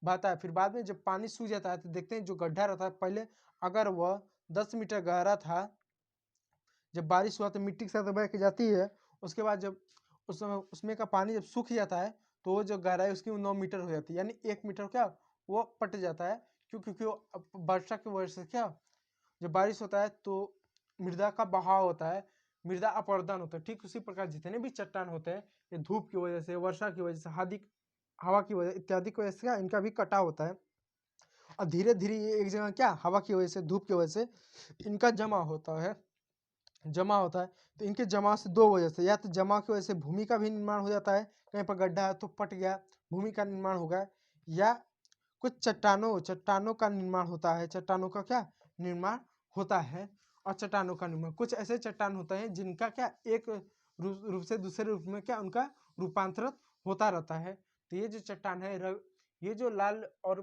बहता है। फिर बाद में जब पानी सूख जाता है तो देखते हैं जो गड्ढा रहता है पहले अगर वह 10 मीटर गहरा था, जब बारिश हुआ तो मिट्टी के साथ बह के जाती है। उसके बाद जब उसमें का पानी जब सूख जाता है तो वो जो गहराई उसकी 9 मीटर हो जाती है, यानी 1 मीटर क्या वो पट जाता है। क्योंकि वर्षा की वजह से क्या जब बारिश होता है तो मृदा का बहाव होता है, मृदा अपरदन होता है। ठीक उसी प्रकार जितने भी चट्टान होते हैं ये धूप की वजह से, वर्षा की वजह से, हवा की वजह इत्यादि की वजह से क्या इनका भी कटाव होता है। और धीरे धीरे ये एक जगह क्या हवा की वजह से, धूप की वजह से इनका जमा होता है। तो इनके जमा से दो वजह से, या तो जमा की वजह से भूमि का भी निर्माण हो जाता है, कहीं पर गड्ढा है तो पट गया भूमि का निर्माण होगा, या कुछ चट्टानों का निर्माण होता है। चट्टानों का क्या निर्माण होता है? और चट्टानों का निर्माण, कुछ ऐसे चट्टान होते हैं जिनका क्या एक रूप से दूसरे रूप में क्या उनका रूपांतरण होता रहता है। तो ये जो चट्टान है ये जो लाल और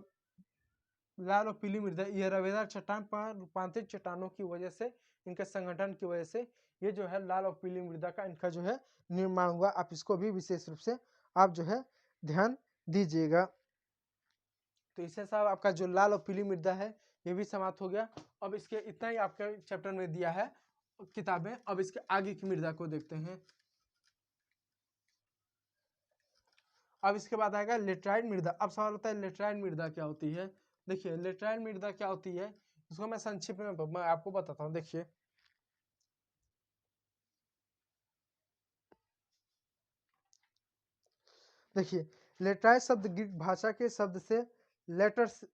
पीली मृदा, ये रवेदार चट्टान पर रूपांतरित चट्टानों की वजह से, इनके संगठन की वजह से ये जो है लाल और पीली मृदा का इनका जो है निर्माण हुआ। आप इसको भी विशेष रूप से आप जो है ध्यान दीजिएगा। तो इससे साहब आपका जो लाल और पीली मृदा है ये भी समाप्त हो गया। अब इसके इतना ही आपके चैप्टर में दिया है किताबें। अब इसके आगे की मृदा को देखते हैं। अब इसके बाद आएगा लेटराइट मृदा। अब सवाल होता है लेटराइट मृदा क्या होती है। देखिए लेटराइट मृदा क्या होती है, इसको मैं संक्षिप्त में मैं आपको बताता हूँ। देखिए लेटराइट शब्द ग्रीक भाषा के शब्द से लेटर्स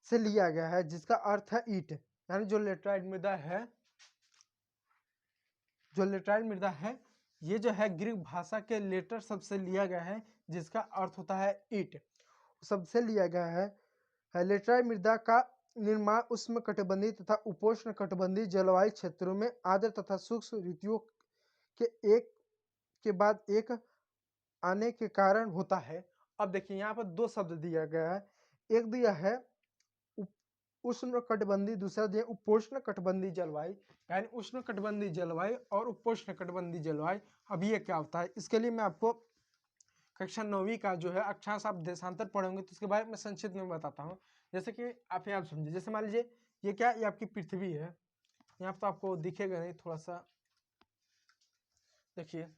से लिया गया है, जिसका अर्थ है ईंट। यानी जो लेटराइट मृदा है, ये जो है ग्रीक भाषा के लेटर शब्द से लिया गया है, जिसका अर्थ होता है ईंट, शब्द से लिया गया है। लेटराइट मृदा का निर्माण उष्णकटिबंधीय तथा उपोष्ण कटिबंधीय जलवायु क्षेत्रों में आर्द्र तथा शुष्क ऋतुओं के एक के बाद एक आने के कारण होता है। अब देखिए यहाँ पर दो शब्द दिया गया है, एक दिया है उष्ण कटिबंधीय, दूसरा दिया उपोष्ण कटिबंधीय जलवायु। यानी उष्ण कटिबंधीय जलवायु और उपोष्ण कटिबंधीय जलवायु। अब ये क्या होता है, इसके लिए मैं आपको कक्षा 9वीं का जो है अक्षांश आप देशांतर पढ़ोगे तो उसके बारे में संक्षिप्त में बताता हूँ। जैसे कि आप यहाँ समझिए, जैसे मान लीजिए ये क्या, ये आपकी पृथ्वी है। यहाँ तो आपको दिखेगा नहीं, थोड़ा सा देखिए,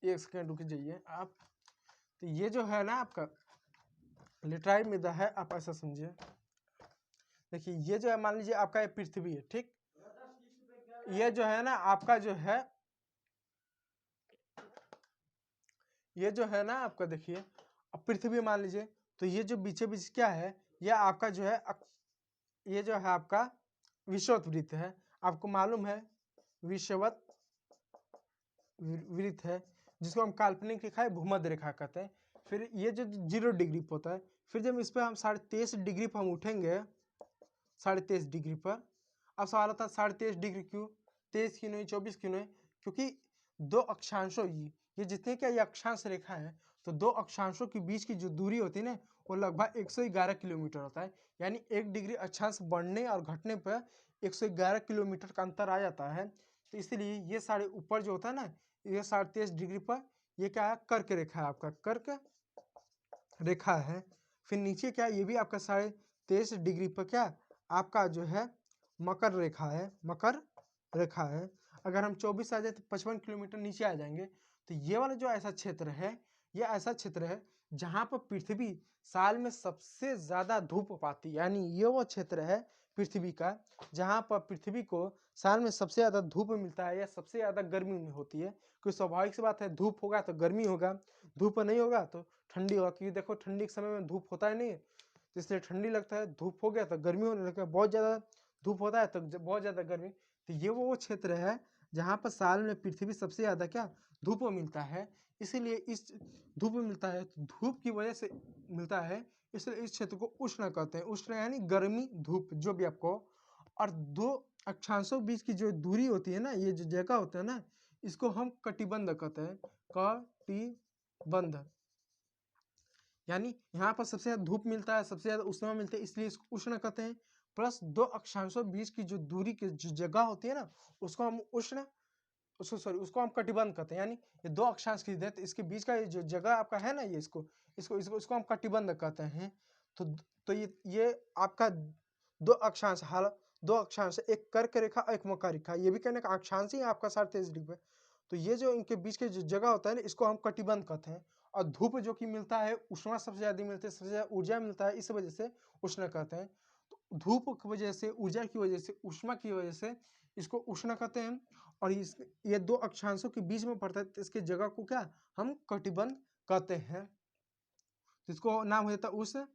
एक सेकेंड रुक जाइए आप। तो ये जो है ना आपका लेटराइट मृदा है, आप ऐसा समझिए। देखिए ये जो है, मान लीजिए आपका ये पृथ्वी है, ठीक। ये जो है ना आपका जो है, ये जो है ना आपका, देखिए अब पृथ्वी मान लीजिए, तो ये जो बीचे बीच क्या है, ये आपका जो है, ये जो है आपका विषुवत वृत्त है। आपको मालूम है विषुवत वृत्त है, जिसको हम काल्पनिक रेखा है भूमध्य रेखा कहते हैं। फिर ये जो 0 डिग्री पर होता है, फिर जब इस पर हम 23.5 डिग्री पर हम उठेंगे, 23.5 डिग्री पर। अब सवाल आता है 23.5 डिग्री क्यों, 23 क्यों नहीं, 24 क्यों नहीं? क्योंकि दो अक्षांशों, ये जितने क्या ये अक्षांश रेखा है, तो दो अक्षांशों के बीच की जो दूरी होती है ना, वो लगभग 111 किलोमीटर होता है। यानी 1 डिग्री अक्षांश बढ़ने और घटने पर 111 किलोमीटर का अंतर आ जाता है। तो इसलिए ये सारे ऊपर जो होता है ना, ये 23.5 डिग्री पर ये क्या है, कर्क रेखा है, आपका कर्क रेखा है। फिर नीचे क्या, ये भी आपका 23.5 डिग्री पर क्या आपका जो है मकर रेखा है, मकर रेखा है। अगर हम 24 आ जाए तो 55 किलोमीटर नीचे आ जाएंगे। तो ये वाला जो ऐसा क्षेत्र है, ये ऐसा क्षेत्र है जहाँ पर पृथ्वी साल में सबसे ज्यादा धूप पाती है। यानी ये वो क्षेत्र है पृथ्वी का जहाँ पर पृथ्वी को साल में सबसे ज्यादा धूप मिलता है, या सबसे ज्यादा गर्मी में होती है। क्योंकि स्वाभाविक सी बात है, धूप होगा तो गर्मी होगा, धूप नहीं होगा तो ठंडी होगा। क्योंकि देखो ठंडी के समय में धूप होता है नहीं, तो इसलिए ठंडी लगता है, धूप हो गया तो गर्मी होने लगता है, बहुत ज़्यादा धूप होता है तो बहुत ज़्यादा गर्मी। तो ये वो क्षेत्र है जहाँ पर साल में पृथ्वी सबसे ज़्यादा क्या धूप मिलता है। इसीलिए इस धूप मिलता है, तो धूप की वजह से मिलता है, इसलिए इस क्षेत्र को उष्ण कहते हैं। उष्ण यानी गर्मी, धूप, जो भी आपको। और दो अक्षांशों बीच की जो दूरी होती है ना, ये जो जगह होता है ना, इसको हम कटिबंध कहते हैं, कटिबंध। यानी यहाँ पर सबसे ज्यादा धूप मिलता है, सबसे ज्यादा उष्मा मिलता है, इसलिए इसको उष्ण कहते हैं। प्लस दो अक्षांशों बीच की जो दूरी की जो जगह होती है ना, उसको हम उष्ण, उसको हम कटिबंध कहते हैं। यानी ये दो अक्षांश की तो इसके बीच का ये जो जगह आपका है ना, ये इसको हम कटिबंध कहते हैं। तो ये आपका दो अक्षांश, हाल दो अक्षांश, एक कर्क रेखा और एक मकर रेखा, ये भी कहने का अक्षांश ही आपका 23.5 डिग्री। तो ये जो इनके बीच के जो जगह होता है ना, इसको हम कटिबंध कहते हैं। और धूप जो कि मिलता है, उष्मा सबसे ज्यादा मिलती है, सबसे ज्यादा ऊर्जा मिलता है, इस वजह से उष्ण कहते हैं। तो धूप की वजह से, ऊर्जा की वजह से, उष्मा की वजह से इसको उष्ण कहते हैं। और ये दो अक्षांशों के बीच में पड़ता है, तो इसके जगह को क्या हम कटिबंध कहते हैं। तो इसको नाम हो जाता है उष्ण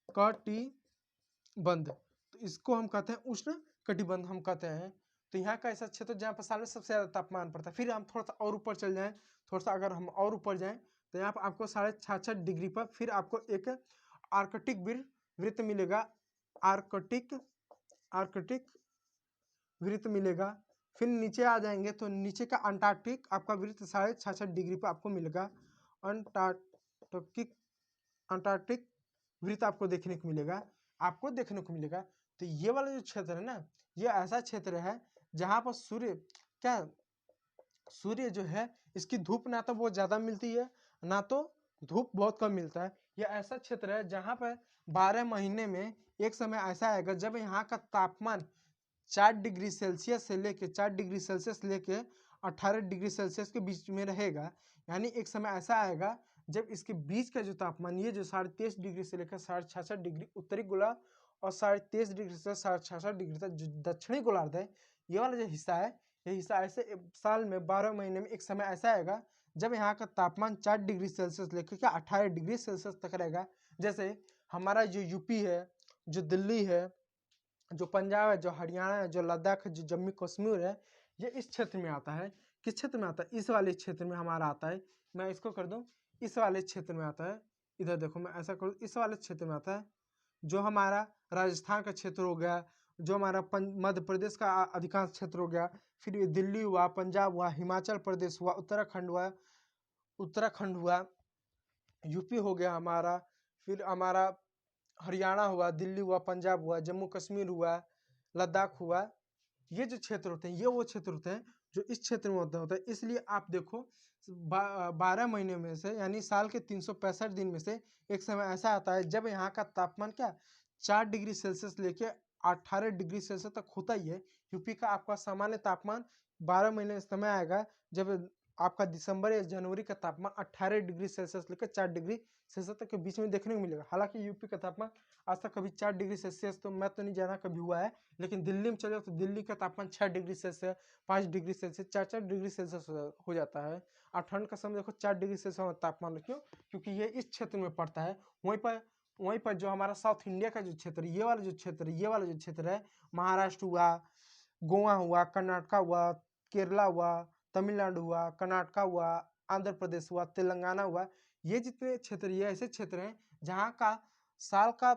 कटिबंध। तो इसको हम कहते हैं उष्ण कटिबंध हम कहते हैं। तो यहाँ का ऐसा क्षेत्र जहाँ पर साल में सबसे ज्यादा तापमान पड़ता है। फिर हम थोड़ा सा और ऊपर चल जाएं, थोड़ा सा अगर हम और ऊपर जाएं, तो यहाँ पर आपको 66.5 डिग्री पर फिर आपको एक आर्कटिक वृत्त मिलेगा, आर्कटिक वृत्त मिलेगा। फिर नीचे आ जाएंगे तो नीचे का अंटार्कटिक आपका वृत्त 66.5 डिग्री पर आपको मिलेगा। अंटार्कटिक वृत्त आपको देखने को मिलेगा। तो ये वाला जो क्षेत्र है ना, ये ऐसा क्षेत्र है जहां पर सूर्य जो है इसकी धूप ना तो बहुत ज्यादा मिलती है, ना तो धूप बहुत कम मिलता है। यह ऐसा क्षेत्र है जहां पर 12 महीने में एक समय ऐसा आएगा जब यहाँ का तापमान 4 डिग्री सेल्सियस से लेके 18 डिग्री सेल्सियस के बीच में रहेगा। यानी एक समय ऐसा आएगा जब इसके बीच का जो तापमान, ये जो 23.5 डिग्री से लेकर 66.5 डिग्री उत्तरी गोलार्ध और 23.5 डिग्री से 66.5 डिग्री तक जो दक्षिणी गोलार्ध है, ये वाला जो हिस्सा है, ये हिस्सा ऐसे साल में 12 महीने में एक समय ऐसा आएगा जब यहाँ का तापमान 4 डिग्री सेल्सियस लेकर के 18 डिग्री सेल्सियस तक रहेगा। जैसे हमारा जो यूपी है, जो दिल्ली है, जो पंजाब है, जो हरियाणा है, जो लद्दाख है, जो जम्मू कश्मीर है, ये इस क्षेत्र में आता है। किस क्षेत्र में आता है? इस वाले क्षेत्र में हमारा आता है। मैं इसको कर दूं, इस वाले क्षेत्र में आता है। इधर देखो, मैं ऐसा करूँ, इस वाले क्षेत्र में आता है। जो हमारा राजस्थान का क्षेत्र हो गया, जो हमारा मध्य प्रदेश का अधिकांश क्षेत्र हो गया, फिर ये दिल्ली हुआ, पंजाब हुआ, हिमाचल प्रदेश हुआ, उत्तराखंड हुआ, यूपी हो गया हमारा, फिर हमारा हरियाणा हुआ, दिल्ली हुआ, पंजाब हुआ, जम्मू कश्मीर हुआ, लद्दाख हुआ। ये जो क्षेत्र होते हैं, ये वो क्षेत्र होते हैं जो इस क्षेत्र में होता है। इसलिए आप देखो 12 महीने में से, यानी साल के 365 दिन में से एक समय ऐसा आता है जब यहाँ का तापमान क्या 4 डिग्री सेल्सियस लेके 18 डिग्री सेल्सियस तक होता ही है। यूपी का आपका सामान्य तापमान 12 महीने समय आएगा जब आपका दिसंबर या जनवरी का तापमान 18 डिग्री सेल्सियस लेकर 4 डिग्री सेल्सियस तक के बीच में देखने को मिलेगा। हालांकि यूपी का तापमान आज तक कभी 4 डिग्री सेल्सियस तो मैं तो नहीं जाना कभी हुआ है, लेकिन दिल्ली में चले जाओ तो दिल्ली का तापमान 6 degree Celsius, 5 degree Celsius, 4 degree Celsius हो जाता है। और ठंड का समय देखो 4 डिग्री सेल्सियस तापमान, क्यों? क्योंकि ये इस क्षेत्र में पड़ता है। वहीं पर जो हमारा साउथ इंडिया का जो क्षेत्र, ये वाला जो क्षेत्र है, महाराष्ट्र हुआ, गोवा हुआ, कर्नाटका हुआ, केरला हुआ, तमिलनाडु हुआ, कर्नाटका हुआ, आंध्र प्रदेश हुआ, तेलंगाना हुआ, ये जितने क्षेत्र, ये ऐसे क्षेत्र हैं जहाँ का साल का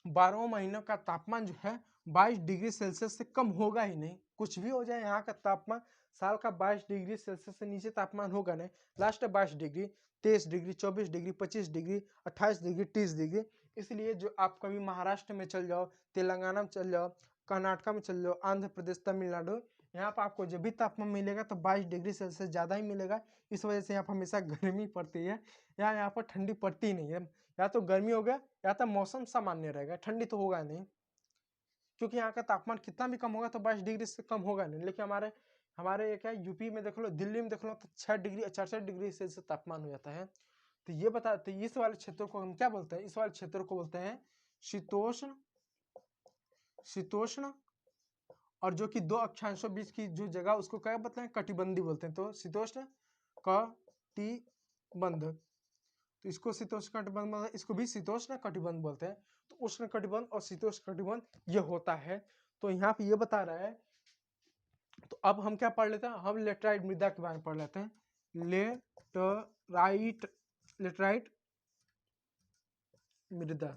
12 महीनों का तापमान जो है 22 डिग्री सेल्सियस से कम होगा ही नहीं। कुछ भी हो जाए, यहाँ का तापमान साल का 22 डिग्री सेल्सियस से नीचे तापमान होगा नहीं। लास्ट है 22 degree, 23 degree, 24 degree, 25 degree, 28 degree, 30 degree. इसलिए जो आप कभी महाराष्ट्र में चल जाओ, तेलंगाना में चल जाओ, कर्नाटका में चल जाओ, आंध्र प्रदेश, तमिलनाडु, यहाँ पर आपको जब भी तापमान मिलेगा तो 22 डिग्री सेल्सियस ज़्यादा ही मिलेगा। इस वजह से यहाँ पर हमेशा गर्मी पड़ती है, यहाँ पर ठंडी पड़ती नहीं है। या तो गर्मी हो गया या तो मौसम सामान्य रहेगा, ठंडी तो होगा नहीं, क्योंकि यहाँ का तापमान कितना भी कम होगा तो 22 डिग्री से कम होगा नहीं। लेकिन हमारे क्या यूपी में देख लो, दिल्ली में देख लो तो 6 डिग्री 66 डिग्री सेल्सियस तापमान हो जाता है। तो ये बताते इस वाले क्षेत्र को हम क्या बोलते हैं? इस वाले क्षेत्र को बोलते हैं शीतोष्ण, और जो कि 2 अक्षांशों बीच की जो जगह, उसको क्या बोलते हैं? कटिबंधी बोलते हैं। तो शीतोष्ण कटिबंध, तो इसको शीतोष्ण कटिबंध, इसको भी शीतोष्ण कटिबंध बोलते हैं। तो उष्ण कटिबंध और शीतोष्ण कटिबंध ये होता है। तो यहाँ पे ये बता रहा है। तो अब हम क्या पढ़ लेते हैं? हम लेटराइट मृदा के बारे में पढ़ लेते हैं। लेटराइट मृदा।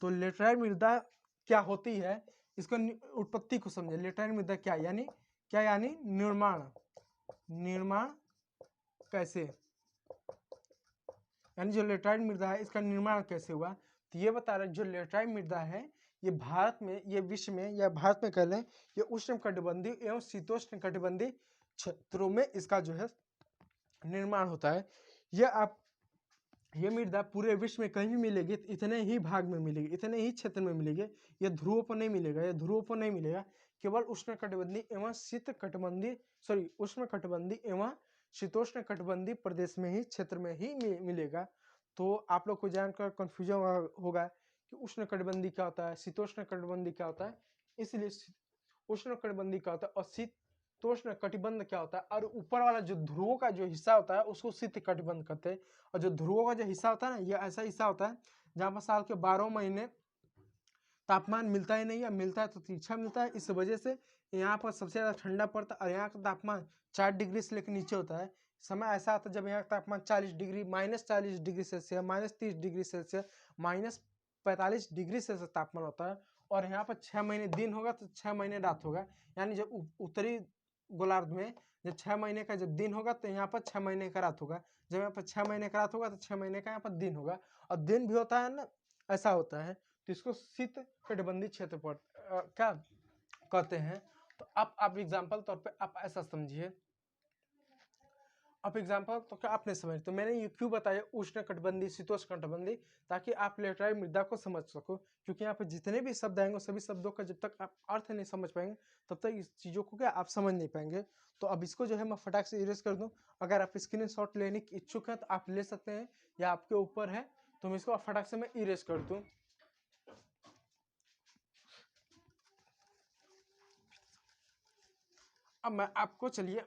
तो लेटराइट मृदा क्या होती है, इसको उत्पत्ति को समझे। लेटराइट मृदा क्या यानी निर्माण कैसे, यानी जो लेटराइट मृदा है इसका निर्माण कैसे हुआ। तो ये बता रहा है जो लेटराइट मृदा है ये भारत में, ये विश्व में, या भारत में कह लें, ये उष्णकटिबंधीय एवं शीतोष्ण कटिबंधीय क्षेत्रों में इसका जो है निर्माण होता है। ये मृदा पूरे विश्व में कहीं भी मिलेगी, इतने ही भाग में मिलेगी, इतने ही क्षेत्र में मिलेगी। ये ध्रुवों पर नहीं मिलेगा, केवल उष्णकटिबंधीय एवं उष्णकटिबंधीय एवं शीतोष्ण कटिबंधीय प्रदेश में ही, क्षेत्र में ही मिलेगा। तो आप लोग को जानकर कंफ्यूजन होगा कि उष्णकटिबंधीय क्या होता है, शीतोष्ण कटिबंधीय क्या होता है। इसलिए उष्णकटिबंधीय क्या होता है और शीतोष्ण कटिबंध क्या होता है, और ऊपर वाला जो ध्रुवों का जो हिस्सा होता है उसको शीत कटिबंध कहते हैं। और जो ध्रुवों का जो हिस्सा होता है ना, ये ऐसा हिस्सा होता है जहाँ पर साल के 12 महीने तापमान मिलता ही नहीं है, मिलता है तो तीछा मिलता है। इस वजह से यहाँ पर सबसे ज़्यादा ठंडा पड़ता है और यहाँ का तापमान 4 डिग्री से लेकर नीचे होता है। समय ऐसा आता है जब यहाँ तापमान 40 degree, -40 degree Celsius, -30 degree Celsius, -45 degree Celsius तापमान होता है। और यहाँ पर 6 महीने दिन होगा तो 6 महीने रात होगा। यानी जब उत्तरी गोलार्ध में जब 6 महीने का जब दिन होगा तो यहाँ पर 6 महीने का रात होगा। जब यहाँ पर 6 महीने का रात होगा तो 6 महीने का यहाँ पर दिन होगा। और दिन भी होता है ना, ऐसा होता है, तो इसको शीत कटिबंधीय क्षेत्र पर क्या कहते हैं। तो आप एग्जाम्पल तौर पे आप ऐसा समझिए, आप एग्जाम्पल तो क्या आपने समझ, तो मैंने ये क्यों बताया उष्ण कटिबंधीय शीतोष्ण कटिबंधीय, ताकि आप लेटराइट मृदा को समझ सको। क्योंकि यहाँ पे जितने भी शब्द आएंगे सभी शब्दों का जब तक आप अर्थ नहीं समझ पाएंगे तब तक इस चीज़ों को क्या आप समझ नहीं पाएंगे। तो अब इसको जो है मैं फटाक से इरेज कर दूं। अगर आप स्क्रीनशॉट लेने के इच्छुक हैं तो आप ले सकते हैं, या आपके ऊपर है, तो मैं इसको फटाक से मैं इरेज कर दूं। अब मैं आपको चलिए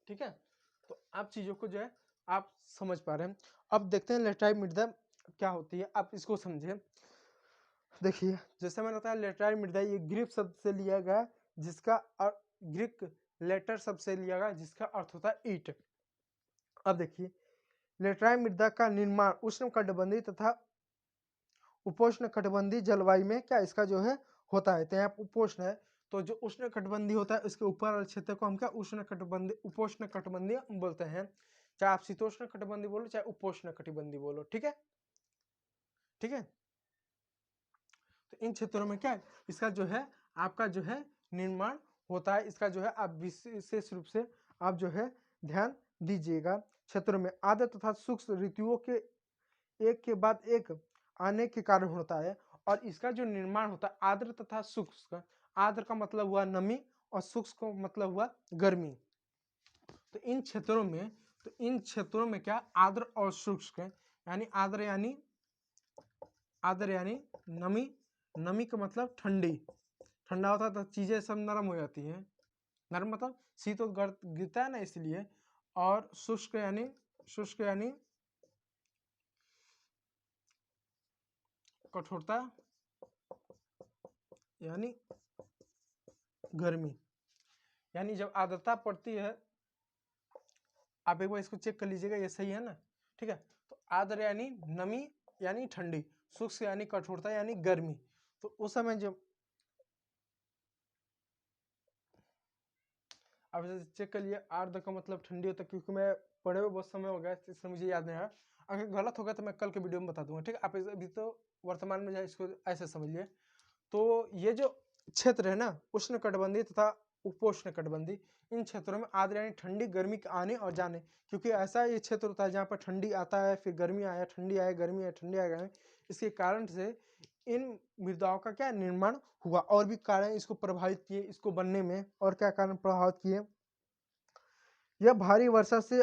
ठीक है, तो आप चीजों को जो है आप समझ पा रहे हैं। अब देखते हैं लेटराइट मृदा क्या होती है, आप इसको समझिए। देखिए जैसे मैंने बताया लेटराइट मृदा ये ग्रीक शब्द से लिया गया, जिसका ग्रीक लेटर शब्द से लिया गया जिसका अर्थ होता है ईट। अब देखिए लेटराइट मृदा का निर्माण उष्णकटिबंधीय तथा उपोष्ण कटिबंधीय जलवायु में क्या इसका जो है होता है। तो यहाँ उपोष्ण है, तो जो उष्ण कटिबंधीय होता है उसके ऊपर वाले क्षेत्र को हम क्या उष्ण कटिबंधीय उपोष्ण कटिबंधीय बोलते हैं। चाहे आप शीतोष्ण कटिबंधीय बोलो चाहे उपोष्ण कटिबंधीय बोलो, ठीक है ठीक है। तो इन क्षेत्रों में क्या है इसका जो है आपका जो है निर्माण होता है। इसका जो है आप विशेष रूप से आप जो है ध्यान दीजिएगा। क्षेत्रों में आर्द्र तथा शुष्क ऋतुओं के एक के बाद एक आने के कारण होता है। और इसका जो निर्माण होता है आर्द्र तथा शुष्क, आर्द्र का मतलब हुआ नमी और शुष्क का मतलब हुआ गर्मी। तो इन क्षेत्रों में क्या आर्द्र और शुष्क यानी आर्द्र यानी नमी, नमी का मतलब ठंडी, ठंडा होता है तो चीजें सब नरम हो जाती हैं, नरम मतलब शीत गिरता है ना इसलिए। और शुष्क यानी कठोरता यानी गर्मी। यानी जब आर्द्रता पड़ती है, आप एक बार इसको चेक कर लीजिएगा ये सही है ना, ठीक है। तो आर्द्र यानी नमी यानी ठंडी, शुष्क यानी कठोरता यानी गर्मी। तो उस समय जब आप चेक कर लिए आर्द्र का मतलब ठंडी होता है, क्योंकि मैं पढ़े हुए बहुत समय हो गया इसलिए मुझे याद नहीं आया। अगर गलत होगा तो मैं कल के वीडियो में बता दूंगा, ठीक है। आप अभी तो वर्तमान में जो है इसको ऐसे समझिए। तो ये जो क्षेत्र है ना उष्ण कटिबंधीय तथा उपोष्ण कटिबंधीय, इन क्षेत्रों में आर्द्र यानी ठंडी गर्मी के आने और जाने, क्योंकि ऐसा ये क्षेत्र होता है जहाँ पर ठंडी आता है फिर गर्मी आया, ठंडी आया गर्मी आया, ठंडी आया, इसके कारण से इन मृदाओं का क्या निर्माण हुआ। और भी कारण इसको प्रभावित किए इसको बनने में, और क्या कारण प्रभावित किए, यह भारी वर्षा से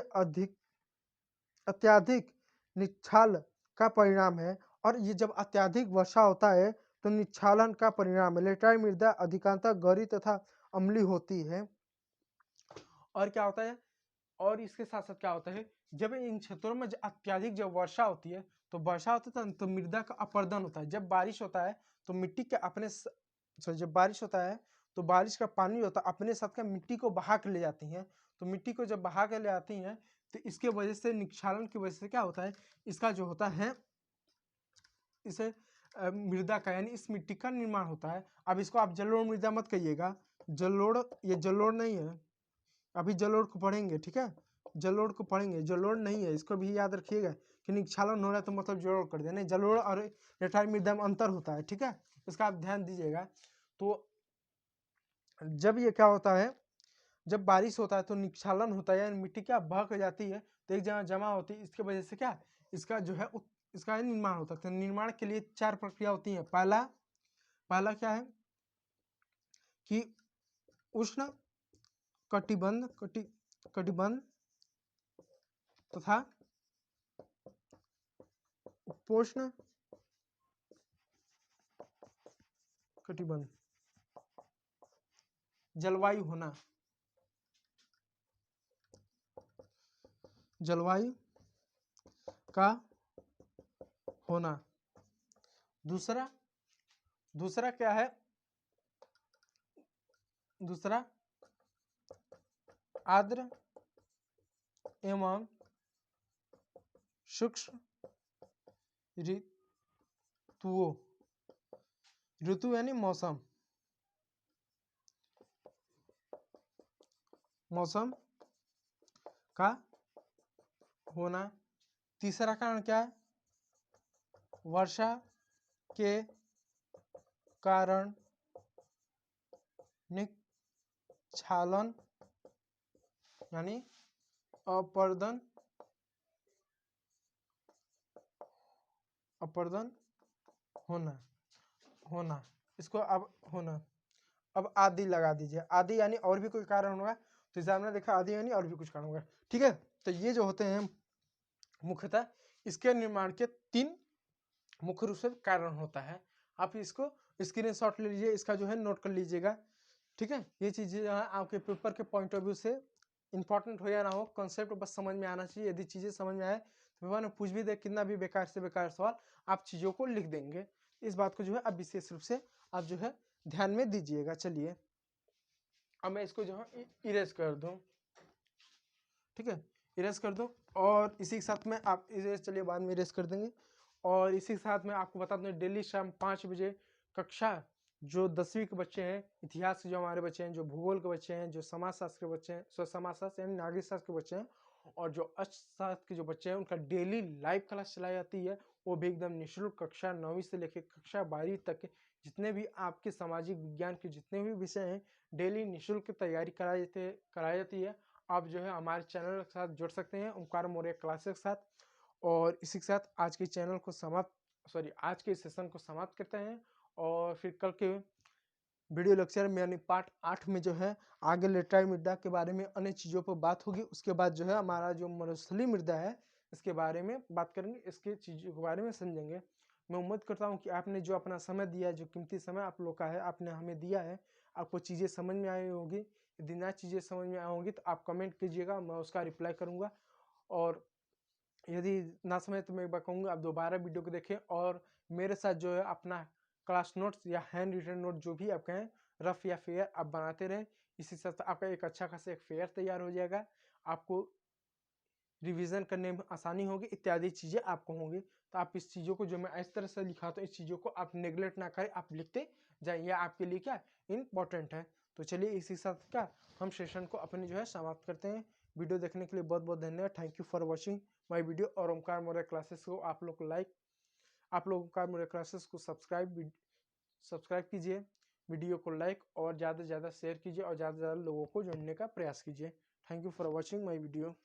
अत्याधिक निच्छाल का परिणाम है। और ये जब अत्याधिक वर्षा होता है तो निच्छालन का परिणाम है। लेटराइट मृदा अधिकांशतः गहरी तथा अम्लीय होती है। और क्या होता है, और इसके साथ साथ क्या होता है, जब इन क्षेत्रों में अत्याधिक जब वर्षा होती है तो वर्षा होता है तो मृदा का अपर्दन होता है। जब बारिश होता है तो मिट्टी के अपने जब बारिश होता है तो बारिश का पानी होता है अपने साथ का मिट्टी को बहा के ले जाती है। तो मिट्टी को जब बहा के ले आती हैं तो इसके वजह से निक्षालन की वजह से क्या होता है, इसका जो होता है इसे मृदा का यानी इस मिट्टी का निर्माण होता है। अब इसको आप जलोढ़ मृदा मत कहिएगा, जलोढ़ ये जलोढ़ नहीं है। अभी जलोढ़ को पढ़ेंगे, ठीक है, जलोढ़ को पढ़ेंगे, जलोढ़ नहीं है, इसको भी याद रखिएगा कि निक्षालन हो रहा है तो मतलब जलोढ़ कर देना। जलोढ़ और लेटराइट मृदा में अंतर होता है, ठीक है, इसका आप ध्यान दीजिएगा। तो जब ये क्या होता है, जब बारिश होता है तो निक्षालन होता है यानी मिट्टी क्या बह कर जाती है तो एक जगह जमा होती है। इसके वजह से क्या इसका जो है इसका निर्माण होता है। तो निर्माण के लिए 4 प्रक्रिया होती है। पहला क्या है कि उष्ण कटिबंध तथा उपोष्ण कटिबंध जलवायु होना। जलवायु का होना। दूसरा दूसरा क्या है? दूसरा आर्द्र एवं शुष्क ऋतुओं, ऋतु यानी मौसम, मौसम का होना। तीसरा कारण क्या है? वर्षा के कारण निस्खलन यानी अपर्दन होना। इसको अब होना, अब आदि लगा दीजिए। आदि यानी और भी कोई कारण होगा, तो इस हमने देखा आदि यानी और भी कुछ कारण होगा। ठीक है, तो ये जो होते हैं मुख्यतः इसके निर्माण के 3 मुख्य रूप से कारण होता है। आप इसको स्क्रीनशॉट ले लीजिए, इसका जो है नोट कर लीजिएगा। ठीक है, ये चीजें जो है आपके पेपर के पॉइंट ऑफ व्यू से इंपॉर्टेंट हो या ना हो, कॉन्सेप्ट बस समझ में आना चाहिए। यदि चीजें समझ में आए तो पेपर में पूछ भी दे, कितना भी बेकार से बेकार सवाल, आप चीजों को लिख देंगे। इस बात को जो है अब विशेष रूप से आप जो है ध्यान में दीजिएगा। चलिए अब मैं इसको जो है इरेज कर दूं। ठीक है, इरेज कर दो, और इसी के साथ में आप इरेज, चलिए बाद में इरेज कर देंगे। और इसी के साथ में आपको बता दें, डेली शाम 5 बजे कक्षा जो 10वीं के बच्चे हैं, इतिहास के जो हमारे बच्चे हैं, जो भूगोल के बच्चे हैं, जो समाजशास्त्र के बच्चे हैं, समाजशास्त्र यानी नागरिक शास्त्र के बच्चे हैं, और जो अर्थशास्त्र के जो बच्चे हैं, उनका डेली लाइव क्लास चलाई जाती है। वो भी एकदम निःशुल्क। कक्षा 9वीं से लेकर कक्षा 12वीं तक के जितने भी आपके सामाजिक विज्ञान के जितने भी विषय हैं, डेली निःशुल्क तैयारी कराई जाती है। आप जो है हमारे चैनल के साथ जुड़ सकते हैं, ओंकार मौर्य क्लासेस के साथ। और इसी के साथ आज के चैनल को आज के सेशन को समाप्त करते हैं। और फिर कल के वीडियो लेक्चर में यानी पार्ट 8 में जो है आगे लेटराइट मृदा के बारे में अन्य चीज़ों पर बात होगी। उसके बाद जो है हमारा जो मरुस्थलीय मृदा है, इसके बारे में बात करेंगे, इसके चीज़ों के बारे में समझेंगे। मैं उम्मीद करता हूँ कि आपने जो अपना समय दिया है, जो कीमती समय आप लोग का है, आपने हमें दिया है, आपको चीज़ें समझ में आई होगी। यदि नया चीज़ें समझ में आई होंगी तो आप कमेंट कीजिएगा, मैं उसका रिप्लाई करूँगा। और यदि ना समझे तो मैं एक बार कहूँगा, आप दोबारा वीडियो को देखें और मेरे साथ जो है अपना क्लास नोट्स या हैंड रिटन नोट जो भी आप कहें, रफ या फेयर, आप बनाते रहें। इसी साथ आपका एक अच्छा खासा एक फेयर तैयार हो जाएगा। आपको रिवीजन करने में आसानी होगी, इत्यादि चीज़ें आपको होंगी। तो आप इस चीज़ों को जो मैं इस तरह से लिखा तो इस चीज़ों को आप नेगलेक्ट ना करें, आप लिखते जाइए, आपके लिए क्या इंपॉर्टेंट है। तो चलिए इसी साथ क्या हम सेशन को अपनी जो है समाप्त करते हैं। वीडियो देखने के लिए बहुत बहुत धन्यवाद। Thank you for watching my video. और ओंकार मौर्य क्लासेस को आप लोग ओंकार मौर्य क्लासेस को सब्सक्राइब कीजिए, वीडियो को लाइक और ज़्यादा से ज़्यादा शेयर कीजिए, और ज़्यादा से ज़्यादा लोगों को जोड़ने का प्रयास कीजिए। Thank you for watching my video.